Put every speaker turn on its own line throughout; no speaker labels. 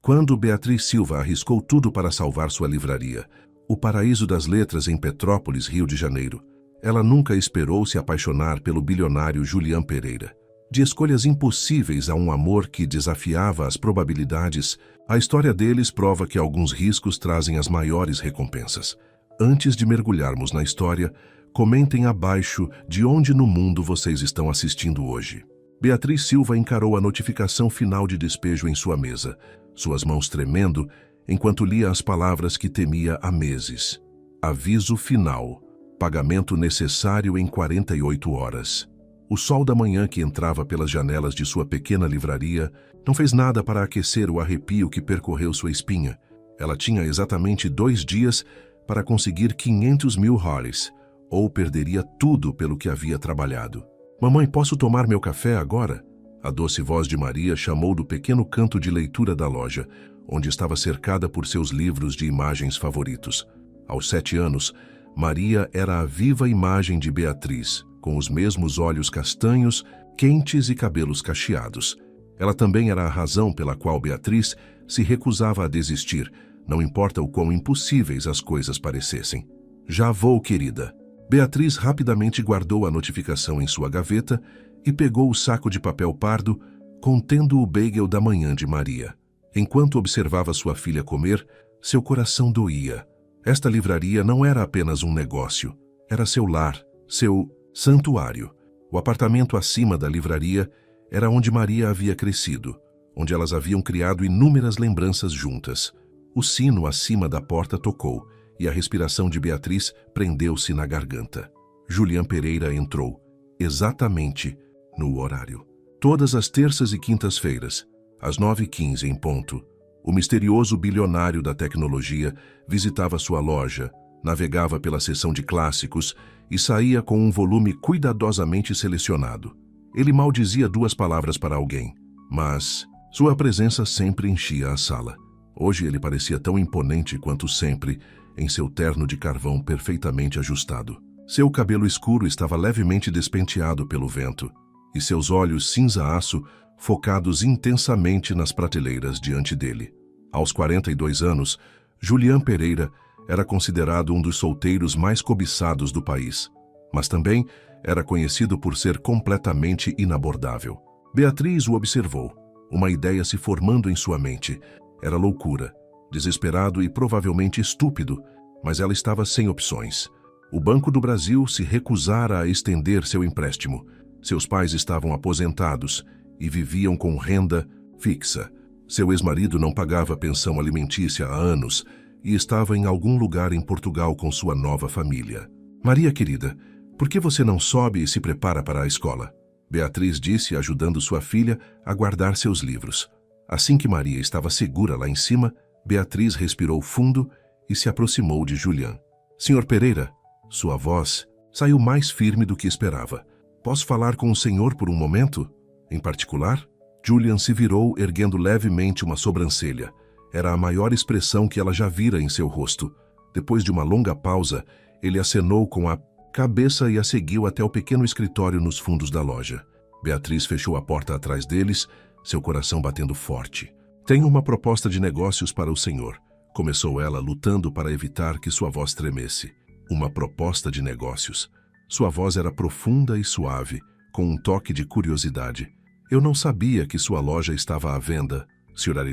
Quando Beatriz Silva arriscou tudo para salvar sua livraria, o paraíso das letras em Petrópolis, Rio de Janeiro, ela nunca esperou se apaixonar pelo bilionário Julian Pereira. De escolhas impossíveis a um amor que desafiava as probabilidades, a história deles prova que alguns riscos trazem as maiores recompensas. Antes de mergulharmos na história, comentem abaixo de onde no mundo vocês estão assistindo hoje. Beatriz Silva encarou a notificação final de despejo em sua mesa, suas mãos tremendo, enquanto lia as palavras que temia há meses. Aviso final. Pagamento necessário em 48 horas. O sol da manhã que entrava pelas janelas de sua pequena livraria não fez nada para aquecer o arrepio que percorreu sua espinha. Ela tinha exatamente 2 dias para conseguir 500 mil Harleys, ou perderia tudo pelo que havia trabalhado. Mamãe, posso tomar meu café agora? A doce voz de Maria chamou do pequeno canto de leitura da loja, onde estava cercada por seus livros de imagens favoritos. Aos 7 anos, Maria era a viva imagem de Beatriz, com os mesmos olhos castanhos, quentes e cabelos cacheados. Ela também era a razão pela qual Beatriz se recusava a desistir, não importa o quão impossíveis as coisas parecessem. Já vou, querida. Beatriz rapidamente guardou a notificação em sua gaveta e pegou o saco de papel pardo contendo o bagel da manhã de Maria. Enquanto observava sua filha comer, seu coração doía. Esta livraria não era apenas um negócio, era seu lar, seu santuário. O apartamento acima da livraria era onde Maria havia crescido, onde elas haviam criado inúmeras lembranças juntas. O sino acima da porta tocou e a respiração de Beatriz prendeu-se na garganta. Julian Pereira entrou, exatamente no horário. Todas as terças e quintas-feiras, às 9h15 em ponto, o misterioso bilionário da tecnologia visitava sua loja, navegava pela seção de clássicos e saía com um volume cuidadosamente selecionado. Ele mal dizia 2 palavras para alguém, mas sua presença sempre enchia a sala. Hoje ele parecia tão imponente quanto sempre, em seu terno de carvão perfeitamente ajustado. Seu cabelo escuro estava levemente despenteado pelo vento, e seus olhos cinza-aço focados intensamente nas prateleiras diante dele. Aos 42 anos, Julian Pereira era considerado um dos solteiros mais cobiçados do país, mas também era conhecido por ser completamente inabordável. Beatriz o observou, uma ideia se formando em sua mente. Era loucura, desesperado e provavelmente estúpido, mas ela estava sem opções. O Banco do Brasil se recusara a estender seu empréstimo. Seus pais estavam aposentados e viviam com renda fixa. Seu ex-marido não pagava pensão alimentícia há anos e estava em algum lugar em Portugal com sua nova família. Maria, querida, por que você não sobe e se prepara para a escola? Beatriz disse, ajudando sua filha a guardar seus livros. Assim que Maria estava segura lá em cima, Beatriz respirou fundo e se aproximou de Julian. Senhor Pereira, sua voz saiu mais firme do que esperava. Posso falar com o senhor por um momento? Em particular? Julian se virou, erguendo levemente uma sobrancelha. Era a maior expressão que ela já vira em seu rosto. Depois de uma longa pausa, ele acenou com a cabeça e a seguiu até o pequeno escritório nos fundos da loja. Beatriz fechou a porta atrás deles, seu coração batendo forte. Tenho uma proposta de negócios para o senhor, começou ela, lutando para evitar que sua voz tremesse. Uma proposta de negócios. Sua voz era profunda e suave, com um toque de curiosidade. Eu não sabia que sua loja estava à venda, Sra.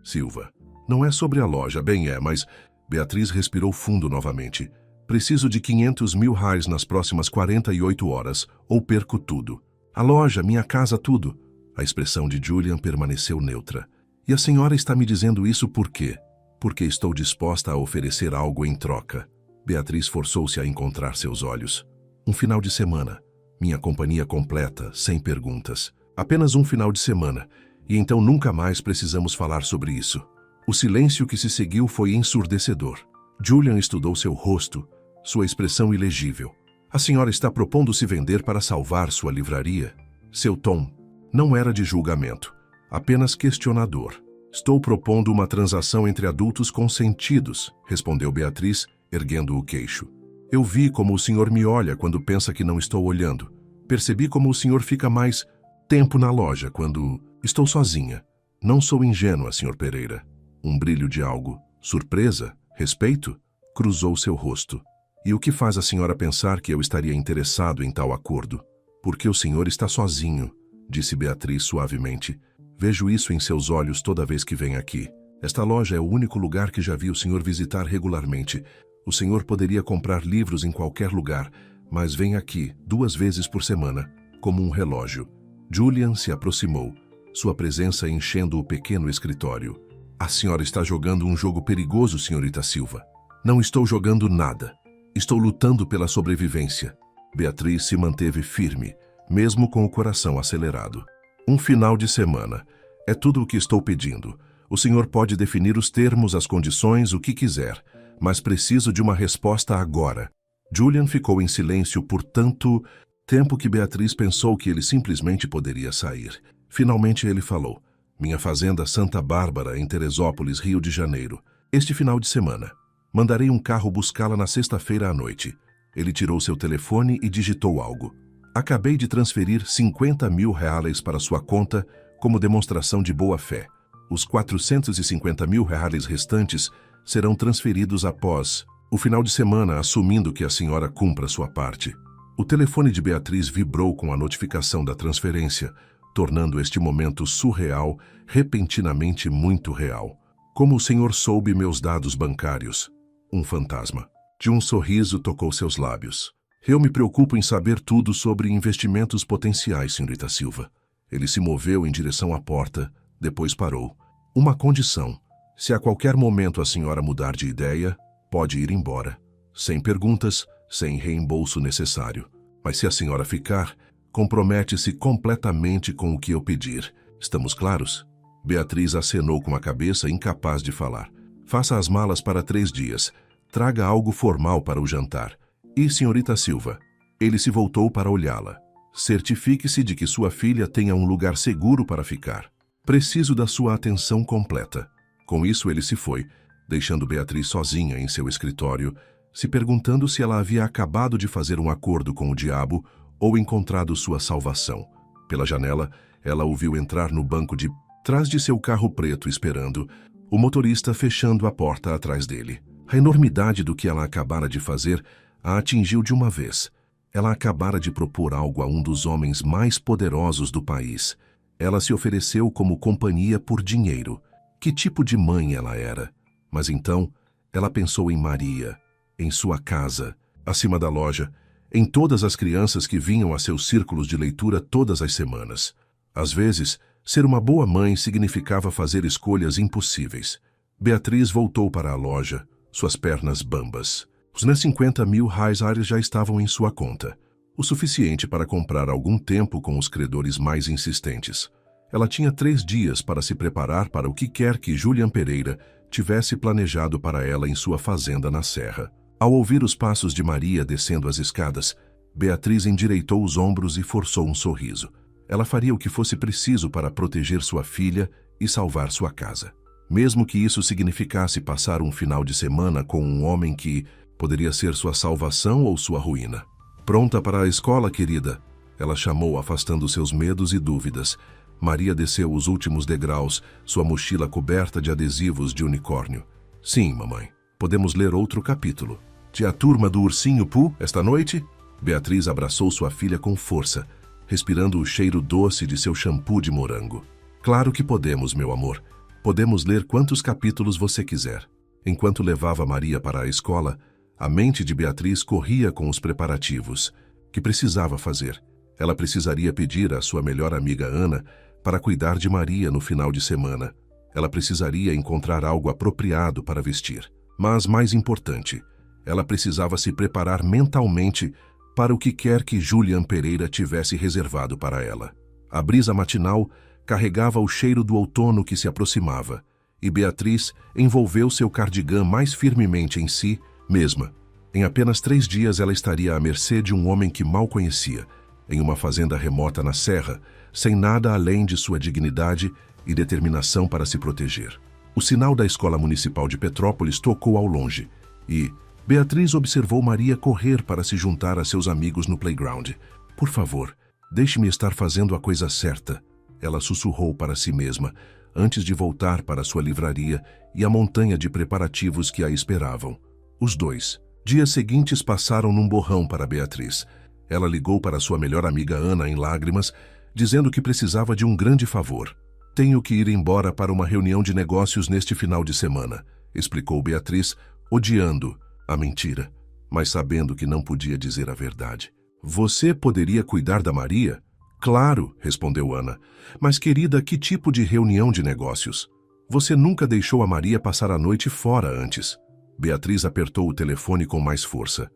Silva. Não é sobre a loja, bem é, mas... Beatriz respirou fundo novamente. Preciso de 500 mil reais nas próximas 48 horas, ou perco tudo. A loja, minha casa, tudo. A expressão de Julian permaneceu neutra. E a senhora está me dizendo isso por quê? Porque estou disposta a oferecer algo em troca. Beatriz forçou-se a encontrar seus olhos. Um final de semana. Minha companhia completa, sem perguntas. Apenas um final de semana. E então nunca mais precisamos falar sobre isso. O silêncio que se seguiu foi ensurdecedor. Julian estudou seu rosto, sua expressão ilegível. A senhora está propondo se vender para salvar sua livraria? Seu tom não era de julgamento, apenas questionador. Estou propondo uma transação entre adultos consentidos, respondeu Beatriz, erguendo o queixo. Eu vi como o senhor me olha quando pensa que não estou olhando. Percebi como o senhor fica mais tempo na loja quando estou sozinha. Não sou ingênua, Sr. Pereira. Um brilho de algo. Surpresa? Respeito? Cruzou seu rosto. E o que faz a senhora pensar que eu estaria interessado em tal acordo? Porque o senhor está sozinho, disse Beatriz suavemente. Vejo isso em seus olhos toda vez que vem aqui. Esta loja é o único lugar que já vi o senhor visitar regularmente. O senhor poderia comprar livros em qualquer lugar, mas vem aqui 2 vezes por semana, como um relógio. Julian se aproximou, sua presença enchendo o pequeno escritório. A senhora está jogando um jogo perigoso, senhorita Silva. Não estou jogando nada. Estou lutando pela sobrevivência. Beatriz se manteve firme, mesmo com o coração acelerado. Um final de semana. É tudo o que estou pedindo. O senhor pode definir os termos, as condições, o que quiser, mas preciso de uma resposta agora. Julian ficou em silêncio por tanto tempo que Beatriz pensou que ele simplesmente poderia sair. Finalmente ele falou. Minha fazenda Santa Bárbara, em Teresópolis, Rio de Janeiro. Este final de semana. Mandarei um carro buscá-la na sexta-feira à noite. Ele tirou seu telefone e digitou algo. Acabei de transferir 50 mil reais para sua conta como demonstração de boa-fé. Os 450 mil reais restantes serão transferidos após o final de semana, assumindo que a senhora cumpra sua parte. O telefone de Beatriz vibrou com a notificação da transferência, tornando este momento surreal, repentinamente muito real. Como o senhor soube meus dados bancários? Um fantasma. De um sorriso tocou seus lábios. Eu me preocupo em saber tudo sobre investimentos potenciais, senhorita Silva. Ele se moveu em direção à porta, depois parou. Uma condição. Se a qualquer momento a senhora mudar de ideia, pode ir embora. Sem perguntas, sem reembolso necessário. Mas se a senhora ficar, compromete-se completamente com o que eu pedir. Estamos claros? Beatriz acenou com a cabeça, incapaz de falar. Faça as malas para 3 dias. Traga algo formal para o jantar. E, senhorita Silva, ele se voltou para olhá-la. Certifique-se de que sua filha tenha um lugar seguro para ficar. Preciso da sua atenção completa. Com isso ele se foi, deixando Beatriz sozinha em seu escritório, se perguntando se ela havia acabado de fazer um acordo com o diabo ou encontrado sua salvação. Pela janela, ela o viu entrar no banco de trás de seu carro preto esperando, o motorista fechando a porta atrás dele. A enormidade do que ela acabara de fazer a atingiu de uma vez. Ela acabara de propor algo a um dos homens mais poderosos do país. Ela se ofereceu como companhia por dinheiro. Que tipo de mãe ela era? Mas então, ela pensou em Maria, em sua casa, acima da loja, em todas as crianças que vinham a seus círculos de leitura todas as semanas. Às vezes, ser uma boa mãe significava fazer escolhas impossíveis. Beatriz voltou para a loja, suas pernas bambas. Os 50 mil reais já estavam em sua conta, o suficiente para comprar algum tempo com os credores mais insistentes. Ela tinha 3 dias para se preparar para o que quer que Julian Pereira tivesse planejado para ela em sua fazenda na serra. Ao ouvir os passos de Maria descendo as escadas, Beatriz endireitou os ombros e forçou um sorriso. Ela faria o que fosse preciso para proteger sua filha e salvar sua casa. Mesmo que isso significasse passar um final de semana com um homem que poderia ser sua salvação ou sua ruína. Pronta para a escola, querida? Ela chamou, afastando seus medos e dúvidas. Maria desceu os últimos degraus, sua mochila coberta de adesivos de unicórnio. Sim, mamãe. Podemos ler outro capítulo. De A Turma do Ursinho Pooh, esta noite? Beatriz abraçou sua filha com força, respirando o cheiro doce de seu shampoo de morango. Claro que podemos, meu amor. Podemos ler quantos capítulos você quiser. Enquanto levava Maria para a escola, a mente de Beatriz corria com os preparativos que precisava fazer. Ela precisaria pedir à sua melhor amiga Ana para cuidar de Maria no final de semana. Ela precisaria encontrar algo apropriado para vestir. Mas, mais importante, ela precisava se preparar mentalmente para o que quer que Julian Pereira tivesse reservado para ela. A brisa matinal carregava o cheiro do outono que se aproximava, e Beatriz envolveu seu cardigã mais firmemente em si mesma. Em apenas 3 dias ela estaria à mercê de um homem que mal conhecia, em uma fazenda remota na serra, sem nada além de sua dignidade e determinação para se proteger. O sinal da Escola Municipal de Petrópolis tocou ao longe, e Beatriz observou Maria correr para se juntar a seus amigos no playground. Por favor, deixe-me estar fazendo a coisa certa, ela sussurrou para si mesma, antes de voltar para sua livraria e a montanha de preparativos que a esperavam. Os 2 dias seguintes passaram num borrão para Beatriz. Ela ligou para sua melhor amiga Ana em lágrimas, dizendo que precisava de um grande favor. Tenho que ir embora para uma reunião de negócios neste final de semana, explicou Beatriz, odiando a mentira, mas sabendo que não podia dizer a verdade. Você poderia cuidar da Maria? Claro, respondeu Ana. Mas, querida, que tipo de reunião de negócios? Você nunca deixou a Maria passar a noite fora antes. Beatriz apertou o telefone com mais força.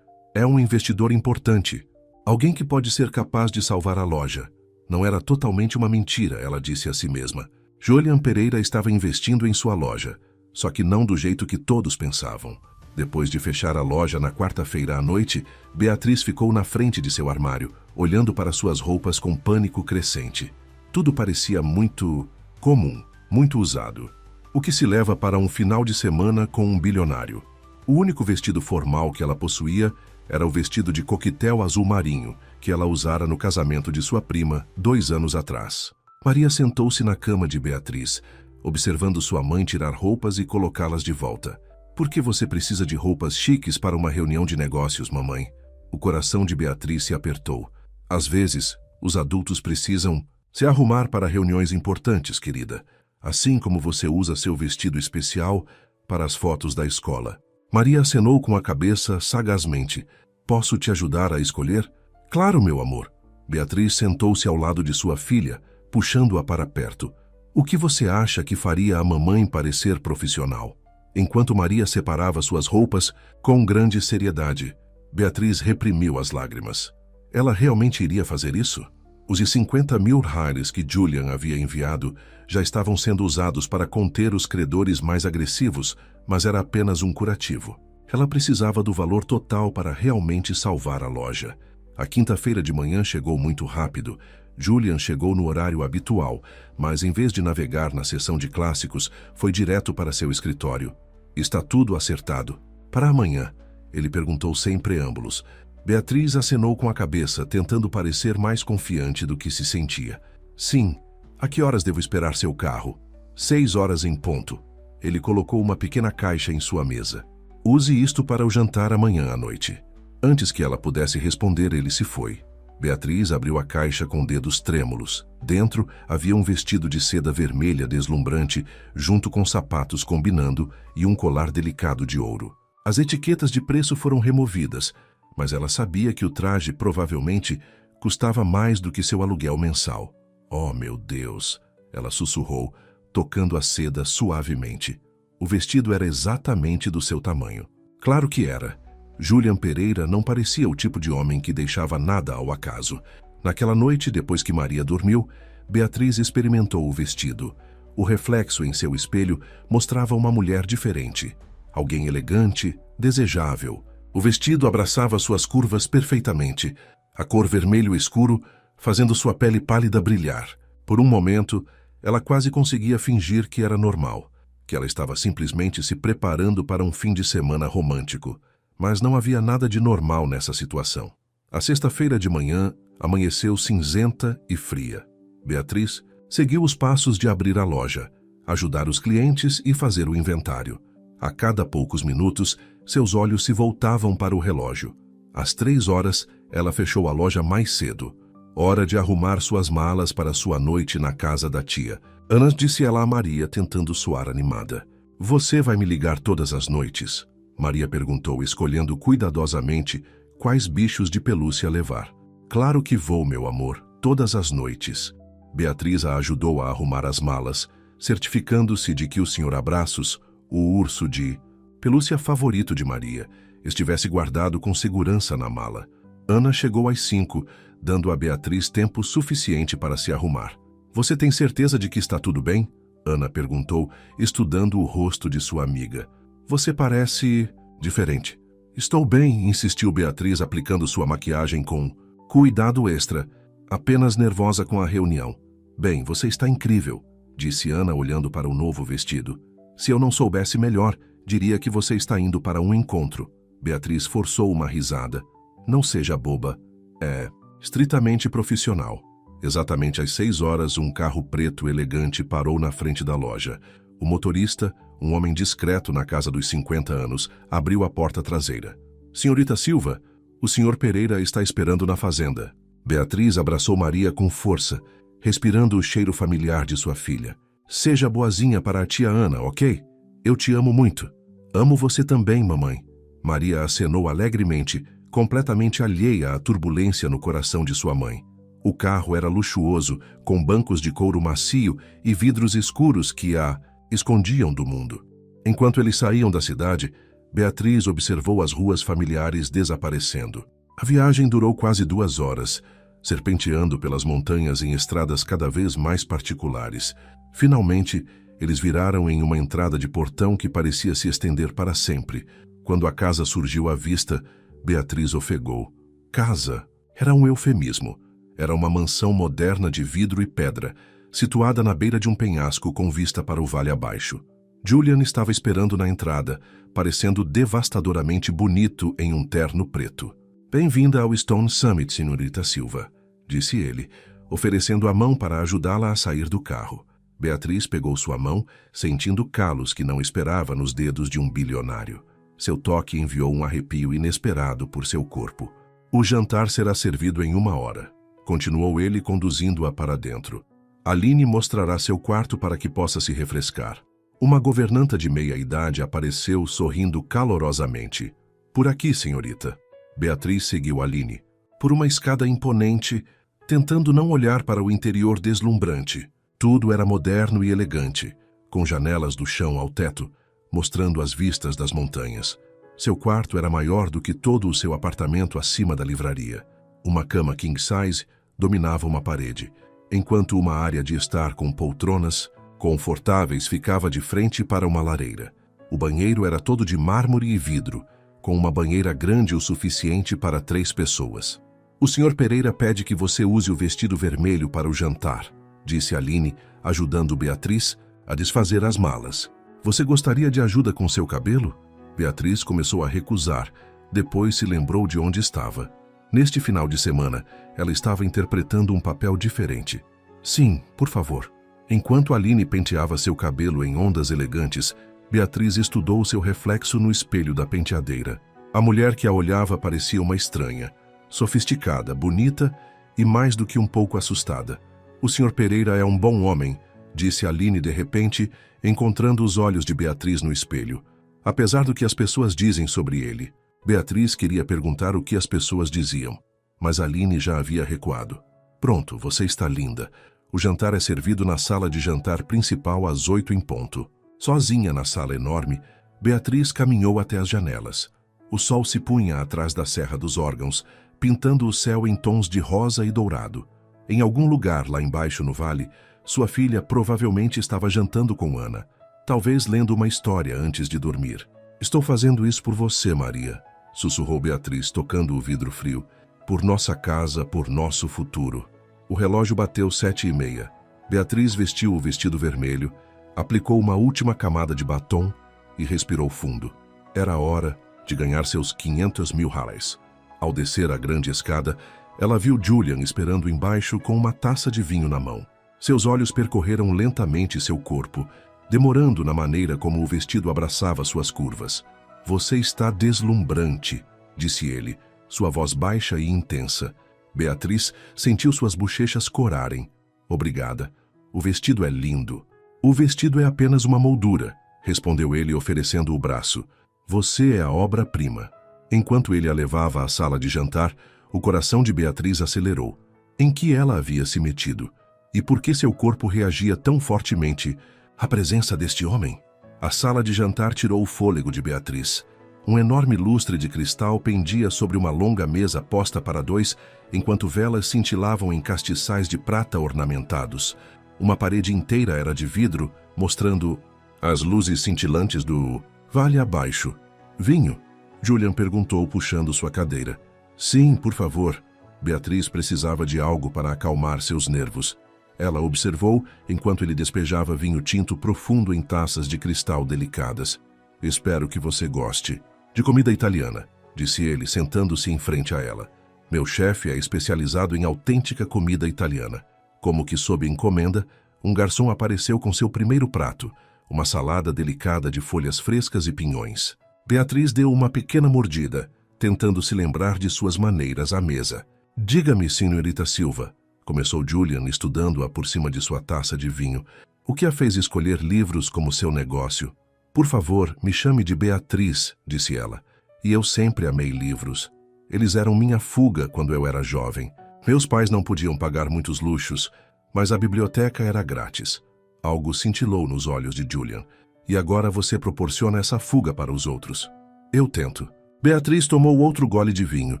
É um investidor importante. Alguém que pode ser capaz de salvar a loja. Não era totalmente uma mentira, ela disse a si mesma. Julian Pereira estava investindo em sua loja, só que não do jeito que todos pensavam. Depois de fechar a loja na quarta-feira à noite, Beatriz ficou na frente de seu armário, olhando para suas roupas com pânico crescente. Tudo parecia muito comum, muito usado. O que se leva para um final de semana com um bilionário. O único vestido formal que ela possuía era o vestido de coquetel azul marinho, que ela usara no casamento de sua prima 2 anos atrás. Maria sentou-se na cama de Beatriz, observando sua mãe tirar roupas e colocá-las de volta. Por que você precisa de roupas chiques para uma reunião de negócios, mamãe? O coração de Beatriz se apertou. Às vezes, os adultos precisam se arrumar para reuniões importantes, querida. Assim como você usa seu vestido especial para as fotos da escola. Maria acenou com a cabeça sagazmente. Posso te ajudar a escolher? Claro, meu amor. Beatriz sentou-se ao lado de sua filha, puxando-a para perto. O que você acha que faria a mamãe parecer profissional? Enquanto Maria separava suas roupas com grande seriedade, Beatriz reprimiu as lágrimas. Ela realmente iria fazer isso? Os 50 mil reais que Julian havia enviado já estavam sendo usados para conter os credores mais agressivos, mas era apenas um curativo. Ela precisava do valor total para realmente salvar a loja. A quinta-feira de manhã chegou muito rápido. Julian chegou no horário habitual, mas em vez de navegar na seção de clássicos, foi direto para seu escritório. Está tudo acertado. Para amanhã, ele perguntou sem preâmbulos. Beatriz acenou com a cabeça, tentando parecer mais confiante do que se sentia. Sim. A que horas devo esperar seu carro? 6 horas em ponto. Ele colocou uma pequena caixa em sua mesa. Use isto para o jantar amanhã à noite. Antes que ela pudesse responder, ele se foi. Beatriz abriu a caixa com dedos trêmulos. Dentro havia um vestido de seda vermelha deslumbrante, junto com sapatos combinando e um colar delicado de ouro. As etiquetas de preço foram removidas, mas ela sabia que o traje provavelmente custava mais do que seu aluguel mensal. Oh, meu Deus! Ela sussurrou, tocando a seda suavemente. O vestido era exatamente do seu tamanho. Claro que era. Julian Pereira não parecia o tipo de homem que deixava nada ao acaso. Naquela noite, depois que Maria dormiu, Beatriz experimentou o vestido. O reflexo em seu espelho mostrava uma mulher diferente. Alguém elegante, desejável. O vestido abraçava suas curvas perfeitamente, a cor vermelho escuro fazendo sua pele pálida brilhar. Por um momento, ela quase conseguia fingir que era normal, que ela estava simplesmente se preparando para um fim de semana romântico. Mas não havia nada de normal nessa situação. A sexta-feira de manhã amanheceu cinzenta e fria. Beatriz seguiu os passos de abrir a loja, ajudar os clientes e fazer o inventário. A cada poucos minutos, seus olhos se voltavam para o relógio. Às 3 horas, ela fechou a loja mais cedo. Hora de arrumar suas malas para sua noite na casa da tia. Ana, disse ela a Maria, tentando soar animada. Você vai me ligar todas as noites? Maria perguntou, escolhendo cuidadosamente quais bichos de pelúcia levar. Claro que vou, meu amor, todas as noites. Beatriz a ajudou a arrumar as malas, certificando-se de que o Sr. Abraços, o urso de pelúcia favorito de Maria, estivesse guardado com segurança na mala. Ana chegou às 5, dando a Beatriz tempo suficiente para se arrumar. Você tem certeza de que está tudo bem? Ana perguntou, estudando o rosto de sua amiga. Você parece diferente. Estou bem, insistiu Beatriz, aplicando sua maquiagem com cuidado extra, apenas nervosa com a reunião. Bem, você está incrível, disse Ana, olhando para o novo vestido. Se eu não soubesse melhor, diria que você está indo para um encontro. Beatriz forçou uma risada. Não seja boba. É estritamente profissional. Exatamente às 6 horas, um carro preto elegante parou na frente da loja. O motorista, um homem discreto na casa dos 50 anos, abriu a porta traseira. Senhorita Silva, o senhor Pereira está esperando na fazenda. Beatriz abraçou Maria com força, respirando o cheiro familiar de sua filha. Seja boazinha para a tia Ana, ok? Eu te amo muito. Amo você também, mamãe. Maria acenou alegremente, completamente alheia à turbulência no coração de sua mãe. O carro era luxuoso, com bancos de couro macio e vidros escuros que a escondiam do mundo. Enquanto eles saíam da cidade, Beatriz observou as ruas familiares desaparecendo. A viagem durou quase 2 horas, serpenteando pelas montanhas em estradas cada vez mais particulares. Finalmente, eles viraram em uma entrada de portão que parecia se estender para sempre. Quando a casa surgiu à vista, Beatriz ofegou. Casa era um eufemismo. Era uma mansão moderna de vidro e pedra, situada na beira de um penhasco com vista para o vale abaixo. Julian estava esperando na entrada, parecendo devastadoramente bonito em um terno preto. Bem-vinda ao Stone Summit, senhorita Silva, disse ele, oferecendo a mão para ajudá-la a sair do carro. Beatriz pegou sua mão, sentindo calos que não esperava nos dedos de um bilionário. Seu toque enviou um arrepio inesperado por seu corpo. O jantar será servido em 1 hora. Continuou ele, conduzindo-a para dentro. Aline mostrará seu quarto para que possa se refrescar. Uma governanta de meia-idade apareceu, sorrindo calorosamente. Por aqui, senhorita. Beatriz seguiu Aline. Por uma escada imponente, tentando não olhar para o interior deslumbrante. Tudo era moderno e elegante, com janelas do chão ao teto, mostrando as vistas das montanhas. Seu quarto era maior do que todo o seu apartamento acima da livraria. Uma cama king size dominava uma parede, enquanto uma área de estar com poltronas confortáveis ficava de frente para uma lareira. O banheiro era todo de mármore e vidro, com uma banheira grande o suficiente para 3 pessoas. O Sr. Pereira pede que você use o vestido vermelho para o jantar, disse Aline, ajudando Beatriz a desfazer as malas. Você gostaria de ajuda com seu cabelo? Beatriz começou a recusar, depois se lembrou de onde estava. Neste final de semana, ela estava interpretando um papel diferente. Sim, por favor. Enquanto Aline penteava seu cabelo em ondas elegantes, Beatriz estudou seu reflexo no espelho da penteadeira. A mulher que a olhava parecia uma estranha, sofisticada, bonita e mais do que um pouco assustada. O Sr. Pereira é um bom homem, disse Aline de repente, encontrando os olhos de Beatriz no espelho. Apesar do que as pessoas dizem sobre ele, Beatriz queria perguntar o que as pessoas diziam, mas Aline já havia recuado. Pronto, você está linda. O jantar é servido na sala de jantar principal às 8 em ponto. Sozinha na sala enorme, Beatriz caminhou até as janelas. O sol se punha atrás da Serra dos Órgãos, pintando o céu em tons de rosa e dourado. Em algum lugar lá embaixo no vale, sua filha provavelmente estava jantando com Ana, talvez lendo uma história antes de dormir. Estou fazendo isso por você, Maria, sussurrou Beatriz, tocando o vidro frio. Por nossa casa, por nosso futuro. O relógio bateu 7h30. Beatriz vestiu o vestido vermelho, aplicou uma última camada de batom e respirou fundo. Era a hora de ganhar seus 500 mil reais. Ao descer a grande escada, ela viu Julian esperando embaixo com uma taça de vinho na mão. Seus olhos percorreram lentamente seu corpo, demorando na maneira como o vestido abraçava suas curvas. Você está deslumbrante, disse ele, sua voz baixa e intensa. Beatriz sentiu suas bochechas corarem. Obrigada. O vestido é lindo. O vestido é apenas uma moldura, respondeu ele oferecendo o braço. Você é a obra-prima. Enquanto ele a levava à sala de jantar, o coração de Beatriz acelerou. Em que ela havia se metido? E por que seu corpo reagia tão fortemente à presença deste homem? A sala de jantar tirou o fôlego de Beatriz. Um enorme lustre de cristal pendia sobre uma longa mesa posta para 2, enquanto velas cintilavam em castiçais de prata ornamentados. Uma parede inteira era de vidro, mostrando as luzes cintilantes do vale abaixo. Vinho? Julian perguntou, puxando sua cadeira. Sim, por favor. Beatriz precisava de algo para acalmar seus nervos. Ela observou enquanto ele despejava vinho tinto profundo em taças de cristal delicadas. Espero que você goste. De comida italiana, disse ele, sentando-se em frente a ela. Meu chefe é especializado em autêntica comida italiana. Como que sob encomenda, um garçom apareceu com seu primeiro prato, uma salada delicada de folhas frescas e pinhões. Beatriz deu uma pequena mordida, tentando se lembrar de suas maneiras à mesa. Diga-me, senhorita Silva, começou Julian, estudando-a por cima de sua taça de vinho, o que a fez escolher livros como seu negócio? Por favor, me chame de Beatriz, disse ela. E eu sempre amei livros. Eles eram minha fuga quando eu era jovem. Meus pais não podiam pagar muitos luxos, mas a biblioteca era grátis. Algo cintilou nos olhos de Julian. E agora você proporciona essa fuga para os outros. Eu tento. Beatriz tomou outro gole de vinho,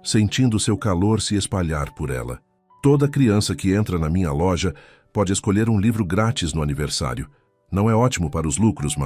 sentindo seu calor se espalhar por ela. Toda criança que entra na minha loja pode escolher um livro grátis no aniversário. Não é ótimo para os lucros,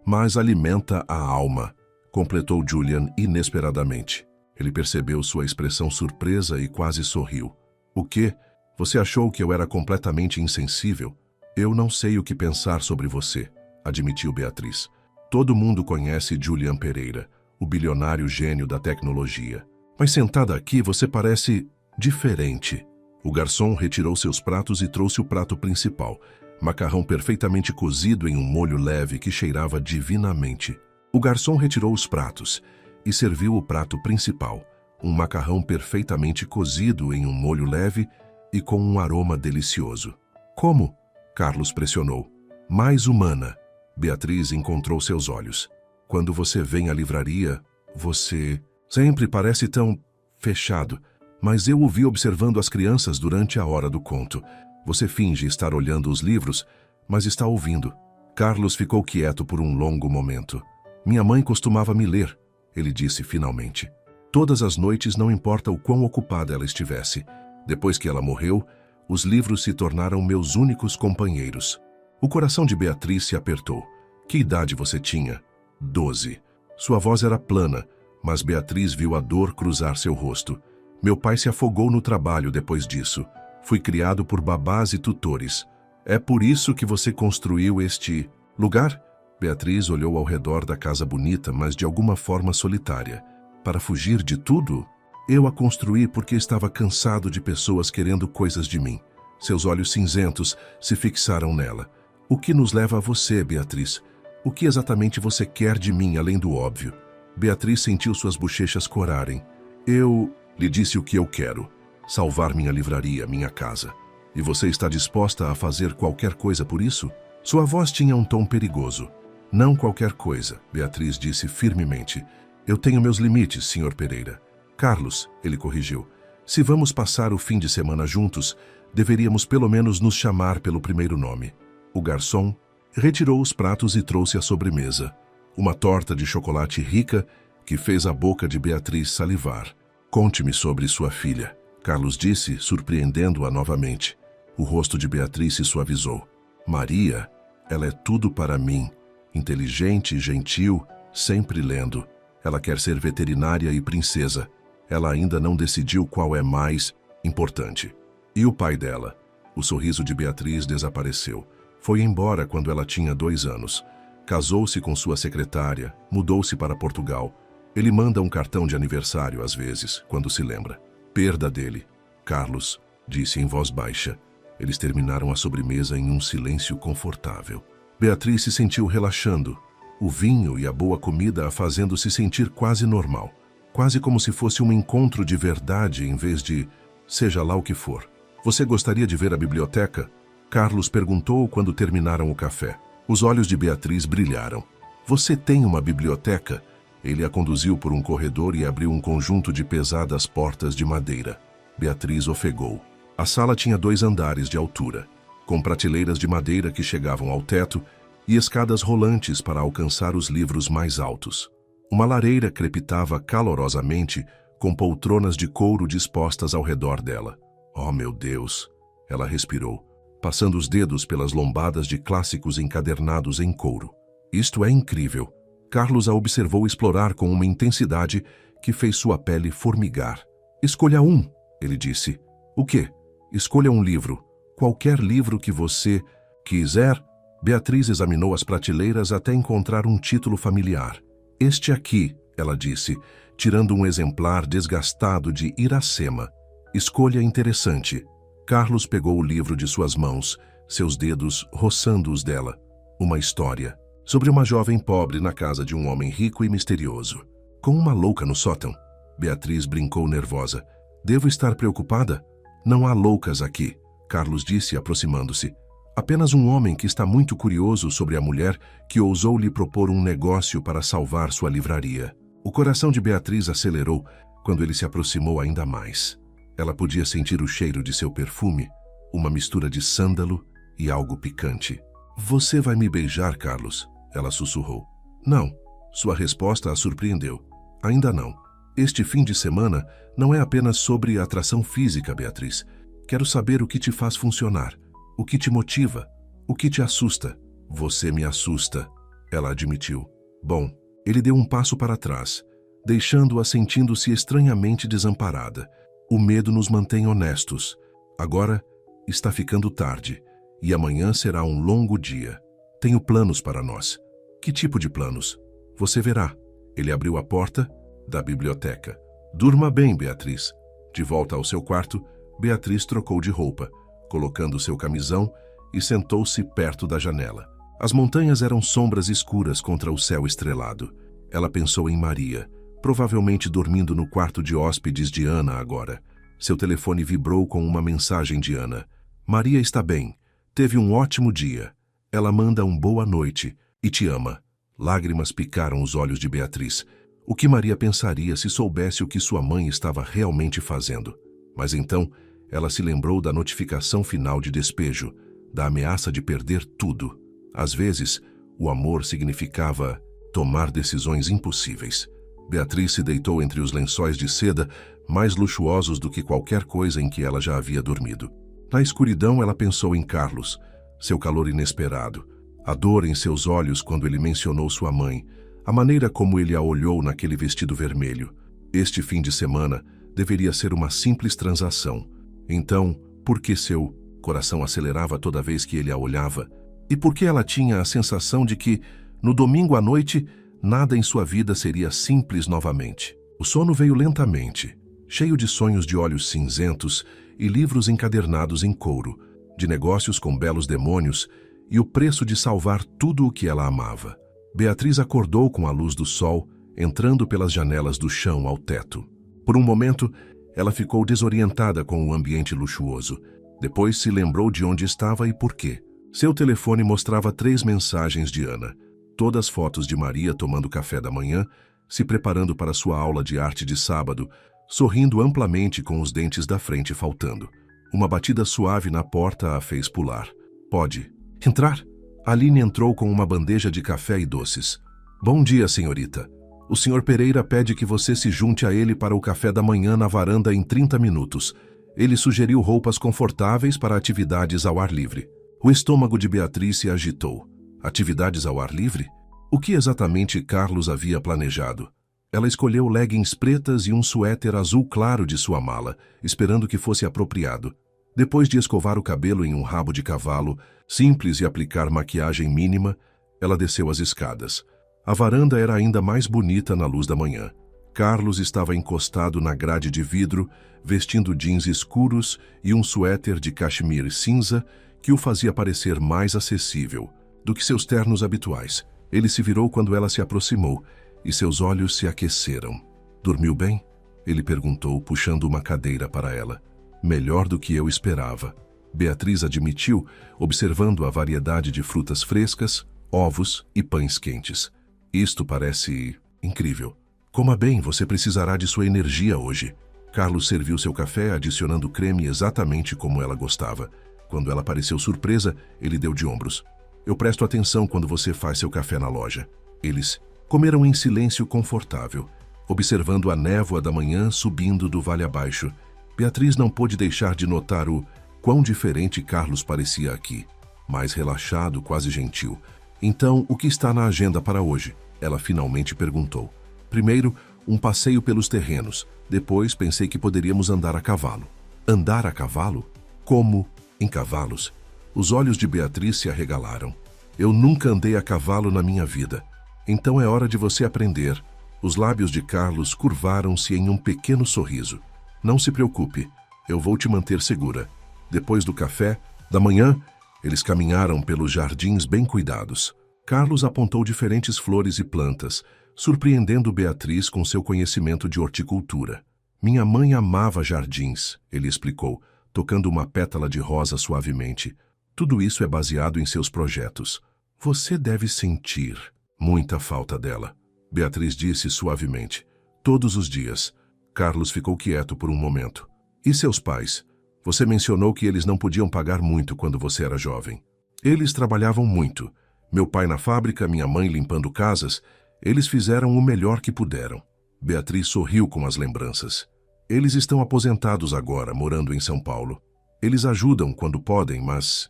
mas alimenta a alma, completou Julian inesperadamente. Ele percebeu sua expressão surpresa e quase sorriu. O quê? Você achou que eu era completamente insensível? Eu não sei o que pensar sobre você, admitiu Beatriz. Todo mundo conhece Julian Pereira, o bilionário gênio da tecnologia. Mas sentada aqui você parece diferente. O garçom retirou seus pratos e trouxe o prato principal, macarrão perfeitamente cozido em um molho leve que cheirava divinamente. O garçom retirou os pratos e serviu o prato principal, um macarrão perfeitamente cozido em um molho leve e com um aroma delicioso. Como? Carlos pressionou. Mais humana. Beatriz encontrou seus olhos. Quando você vem à livraria, você sempre parece tão fechado. Mas eu o vi observando as crianças durante a hora do conto. Você finge estar olhando os livros, mas está ouvindo. Carlos ficou quieto por um longo momento. Minha mãe costumava me ler, ele disse finalmente. Todas as noites, não importa o quão ocupada ela estivesse. Depois que ela morreu, os livros se tornaram meus únicos companheiros. O coração de Beatriz se apertou. Que idade você tinha? 12. Sua voz era plana, mas Beatriz viu a dor cruzar seu rosto. Meu pai se afogou no trabalho depois disso. Fui criado por babás e tutores. É por isso que você construiu este lugar? Beatriz olhou ao redor da casa bonita, mas de alguma forma solitária. Para fugir de tudo? Eu a construí porque estava cansado de pessoas querendo coisas de mim. Seus olhos cinzentos se fixaram nela. O que nos leva a você, Beatriz? O que exatamente você quer de mim, além do óbvio? Beatriz sentiu suas bochechas corarem. Eu lhe disse o que eu quero. Salvar minha livraria, minha casa. E você está disposta a fazer qualquer coisa por isso? Sua voz tinha um tom perigoso. Não qualquer coisa, Beatriz disse firmemente. Eu tenho meus limites, Sr. Pereira. Carlos, ele corrigiu. Se vamos passar o fim de semana juntos, deveríamos pelo menos nos chamar pelo primeiro nome. O garçom retirou os pratos e trouxe a sobremesa. Uma torta de chocolate rica que fez a boca de Beatriz salivar. Conte-me sobre sua filha, Carlos disse, surpreendendo-a novamente. O rosto de Beatriz se suavizou. Maria, ela é tudo para mim. Inteligente, gentil, sempre lendo. Ela quer ser veterinária e princesa. Ela ainda não decidiu qual é mais importante. E o pai dela? O sorriso de Beatriz desapareceu. Foi embora quando ela tinha 2 anos. Casou-se com sua secretária, mudou-se para Portugal. Ele manda um cartão de aniversário às vezes, quando se lembra. Perda dele. Carlos disse em voz baixa. Eles terminaram a sobremesa em um silêncio confortável. Beatriz se sentiu relaxando, o vinho e a boa comida a fazendo se sentir quase normal. Quase como se fosse um encontro de verdade em vez de seja lá o que for. Você gostaria de ver a biblioteca? Carlos perguntou quando terminaram o café. Os olhos de Beatriz brilharam. Você tem uma biblioteca? Ele a conduziu por um corredor e abriu um conjunto de pesadas portas de madeira. Beatriz ofegou. A sala tinha 2 andares de altura, com prateleiras de madeira que chegavam ao teto e escadas rolantes para alcançar os livros mais altos. Uma lareira crepitava calorosamente, com poltronas de couro dispostas ao redor dela. Oh, meu Deus! Ela respirou, passando os dedos pelas lombadas de clássicos encadernados em couro. Isto é incrível. Carlos a observou explorar com uma intensidade que fez sua pele formigar. Escolha um, ele disse. O quê? Escolha um livro. Qualquer livro que você quiser. Beatriz examinou as prateleiras até encontrar um título familiar. Este aqui, ela disse, tirando um exemplar desgastado de Iracema. Escolha interessante. Carlos pegou o livro de suas mãos, seus dedos roçando os dela. Uma história sobre uma jovem pobre na casa de um homem rico e misterioso. Com uma louca no sótão. Beatriz brincou nervosa. Devo estar preocupada? Não há loucas aqui, Carlos disse, aproximando-se. Apenas um homem que está muito curioso sobre a mulher que ousou lhe propor um negócio para salvar sua livraria. O coração de Beatriz acelerou quando ele se aproximou ainda mais. Ela podia sentir o cheiro de seu perfume, uma mistura de sândalo e algo picante. Você vai me beijar, Carlos? Ela sussurrou. Não. Sua resposta a surpreendeu. Ainda não. Este fim de semana não é apenas sobre atração física, Beatriz. Quero saber o que te faz funcionar, o que te motiva, o que te assusta. Você me assusta, ela admitiu. Bom, ele deu um passo para trás, deixando-a sentindo-se estranhamente desamparada. O medo nos mantém honestos. Agora está ficando tarde e amanhã será um longo dia. Tenho planos para nós. Que tipo de planos? Você verá. Ele abriu a porta da biblioteca. Durma bem, Beatriz. De volta ao seu quarto, Beatriz trocou de roupa, colocando seu camisão e sentou-se perto da janela. As montanhas eram sombras escuras contra o céu estrelado. Ela pensou em Maria, provavelmente dormindo no quarto de hóspedes de Ana agora. Seu telefone vibrou com uma mensagem de Ana. Maria está bem. Teve um ótimo dia. Ela manda um boa noite e te ama. Lágrimas picaram os olhos de Beatriz. O que Maria pensaria se soubesse o que sua mãe estava realmente fazendo? Mas então, ela se lembrou da notificação final de despejo, da ameaça de perder tudo. Às vezes, o amor significava tomar decisões impossíveis. Beatriz se deitou entre os lençóis de seda, mais luxuosos do que qualquer coisa em que ela já havia dormido. Na escuridão, ela pensou em Carlos, seu calor inesperado, a dor em seus olhos quando ele mencionou sua mãe, a maneira como ele a olhou naquele vestido vermelho. Este fim de semana deveria ser uma simples transação. Então, por que seu coração acelerava toda vez que ele a olhava? E por que ela tinha a sensação de que, no domingo à noite, nada em sua vida seria simples novamente? O sono veio lentamente, cheio de sonhos de olhos cinzentos e livros encadernados em couro, de negócios com belos demônios e o preço de salvar tudo o que ela amava. Beatriz acordou com a luz do sol, entrando pelas janelas do chão ao teto. Por um momento, ela ficou desorientada com o ambiente luxuoso. Depois se lembrou de onde estava e por quê. Seu telefone mostrava 3 mensagens de Ana. Todas fotos de Maria tomando café da manhã, se preparando para sua aula de arte de sábado, sorrindo amplamente com os dentes da frente faltando. Uma batida suave na porta a fez pular. Pode entrar? Aline entrou com uma bandeja de café e doces. Bom dia, senhorita. O senhor Pereira pede que você se junte a ele para o café da manhã na varanda em 30 minutos. Ele sugeriu roupas confortáveis para atividades ao ar livre. O estômago de Beatriz se agitou. Atividades ao ar livre? O que exatamente Carlos havia planejado? Ela escolheu leggings pretas e um suéter azul claro de sua mala, esperando que fosse apropriado. Depois de escovar o cabelo em um rabo de cavalo, simples e aplicar maquiagem mínima, ela desceu as escadas. A varanda era ainda mais bonita na luz da manhã. Carlos estava encostado na grade de vidro, vestindo jeans escuros e um suéter de cachemir cinza que o fazia parecer mais acessível do que seus ternos habituais. Ele se virou quando ela se aproximou e seus olhos se aqueceram. Dormiu bem? Ele perguntou, puxando uma cadeira para ela. Melhor do que eu esperava. Beatriz admitiu, observando a variedade de frutas frescas, ovos e pães quentes. Isto parece incrível. Coma bem, você precisará de sua energia hoje. Carlos serviu seu café, adicionando creme exatamente como ela gostava. Quando ela pareceu surpresa, ele deu de ombros. Eu presto atenção quando você faz seu café na loja. Eles comeram em silêncio confortável, observando a névoa da manhã subindo do vale abaixo. Beatriz não pôde deixar de notar o quão diferente Carlos parecia aqui. Mais relaxado, quase gentil. Então, o que está na agenda para hoje? Ela finalmente perguntou. Primeiro, um passeio pelos terrenos. Depois, pensei que poderíamos andar a cavalo. Andar a cavalo? Como? Em cavalos? Os olhos de Beatriz se arregalaram. Eu nunca andei a cavalo na minha vida. Então é hora de você aprender. Os lábios de Carlos curvaram-se em um pequeno sorriso. Não se preocupe, eu vou te manter segura. Depois do café da manhã, eles caminharam pelos jardins bem cuidados. Carlos apontou diferentes flores e plantas, surpreendendo Beatriz com seu conhecimento de horticultura. Minha mãe amava jardins, ele explicou, tocando uma pétala de rosa suavemente. Tudo isso é baseado em seus projetos. Você deve sentir muita falta dela, Beatriz disse suavemente. Todos os dias. Carlos ficou quieto por um momento. E seus pais? Você mencionou que eles não podiam pagar muito quando você era jovem. Eles trabalhavam muito. Meu pai na fábrica, minha mãe limpando casas. Eles fizeram o melhor que puderam. Beatriz sorriu com as lembranças. Eles estão aposentados agora, morando em São Paulo. Eles ajudam quando podem, mas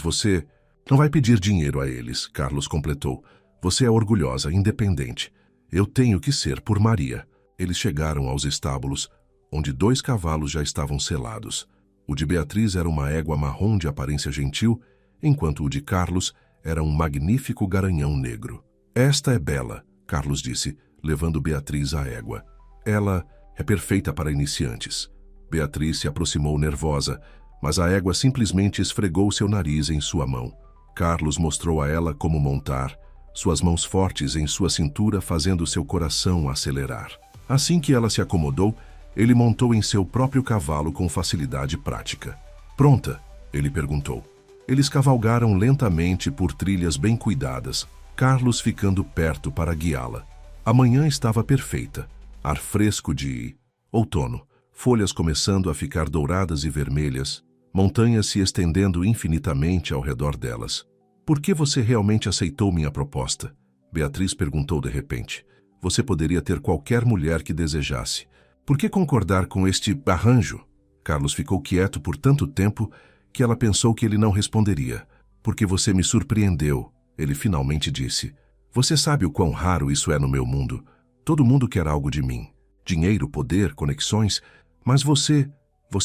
você não vai pedir dinheiro a eles, Carlos completou. Você é orgulhosa, independente. Eu tenho que ser por Maria. Eles chegaram aos estábulos, onde 2 cavalos já estavam selados. O de Beatriz era uma égua marrom de aparência gentil, enquanto o de Carlos era um magnífico garanhão negro. Esta é Bela, Carlos disse, levando Beatriz à égua. Ela é perfeita para iniciantes. Beatriz se aproximou nervosa, mas a égua simplesmente esfregou seu nariz em sua mão. Carlos mostrou a ela como montar, suas mãos fortes em sua cintura fazendo seu coração acelerar. Assim que ela se acomodou, ele montou em seu próprio cavalo com facilidade prática. Pronta? Ele perguntou. Eles cavalgaram lentamente por trilhas bem cuidadas, Carlos ficando perto para guiá-la. A manhã estava perfeita, ar fresco de outono, folhas começando a ficar douradas e vermelhas, montanhas se estendendo infinitamente ao redor delas. Por que você realmente aceitou minha proposta? Beatriz perguntou de repente. Você poderia ter qualquer mulher que desejasse. Por que concordar com este arranjo? Carlos ficou quieto por tanto tempo que ela pensou que ele não responderia. Porque você me surpreendeu, ele finalmente disse. Você sabe o quão raro isso é no meu mundo. Todo mundo quer algo de mim. Dinheiro, poder, conexões. Mas você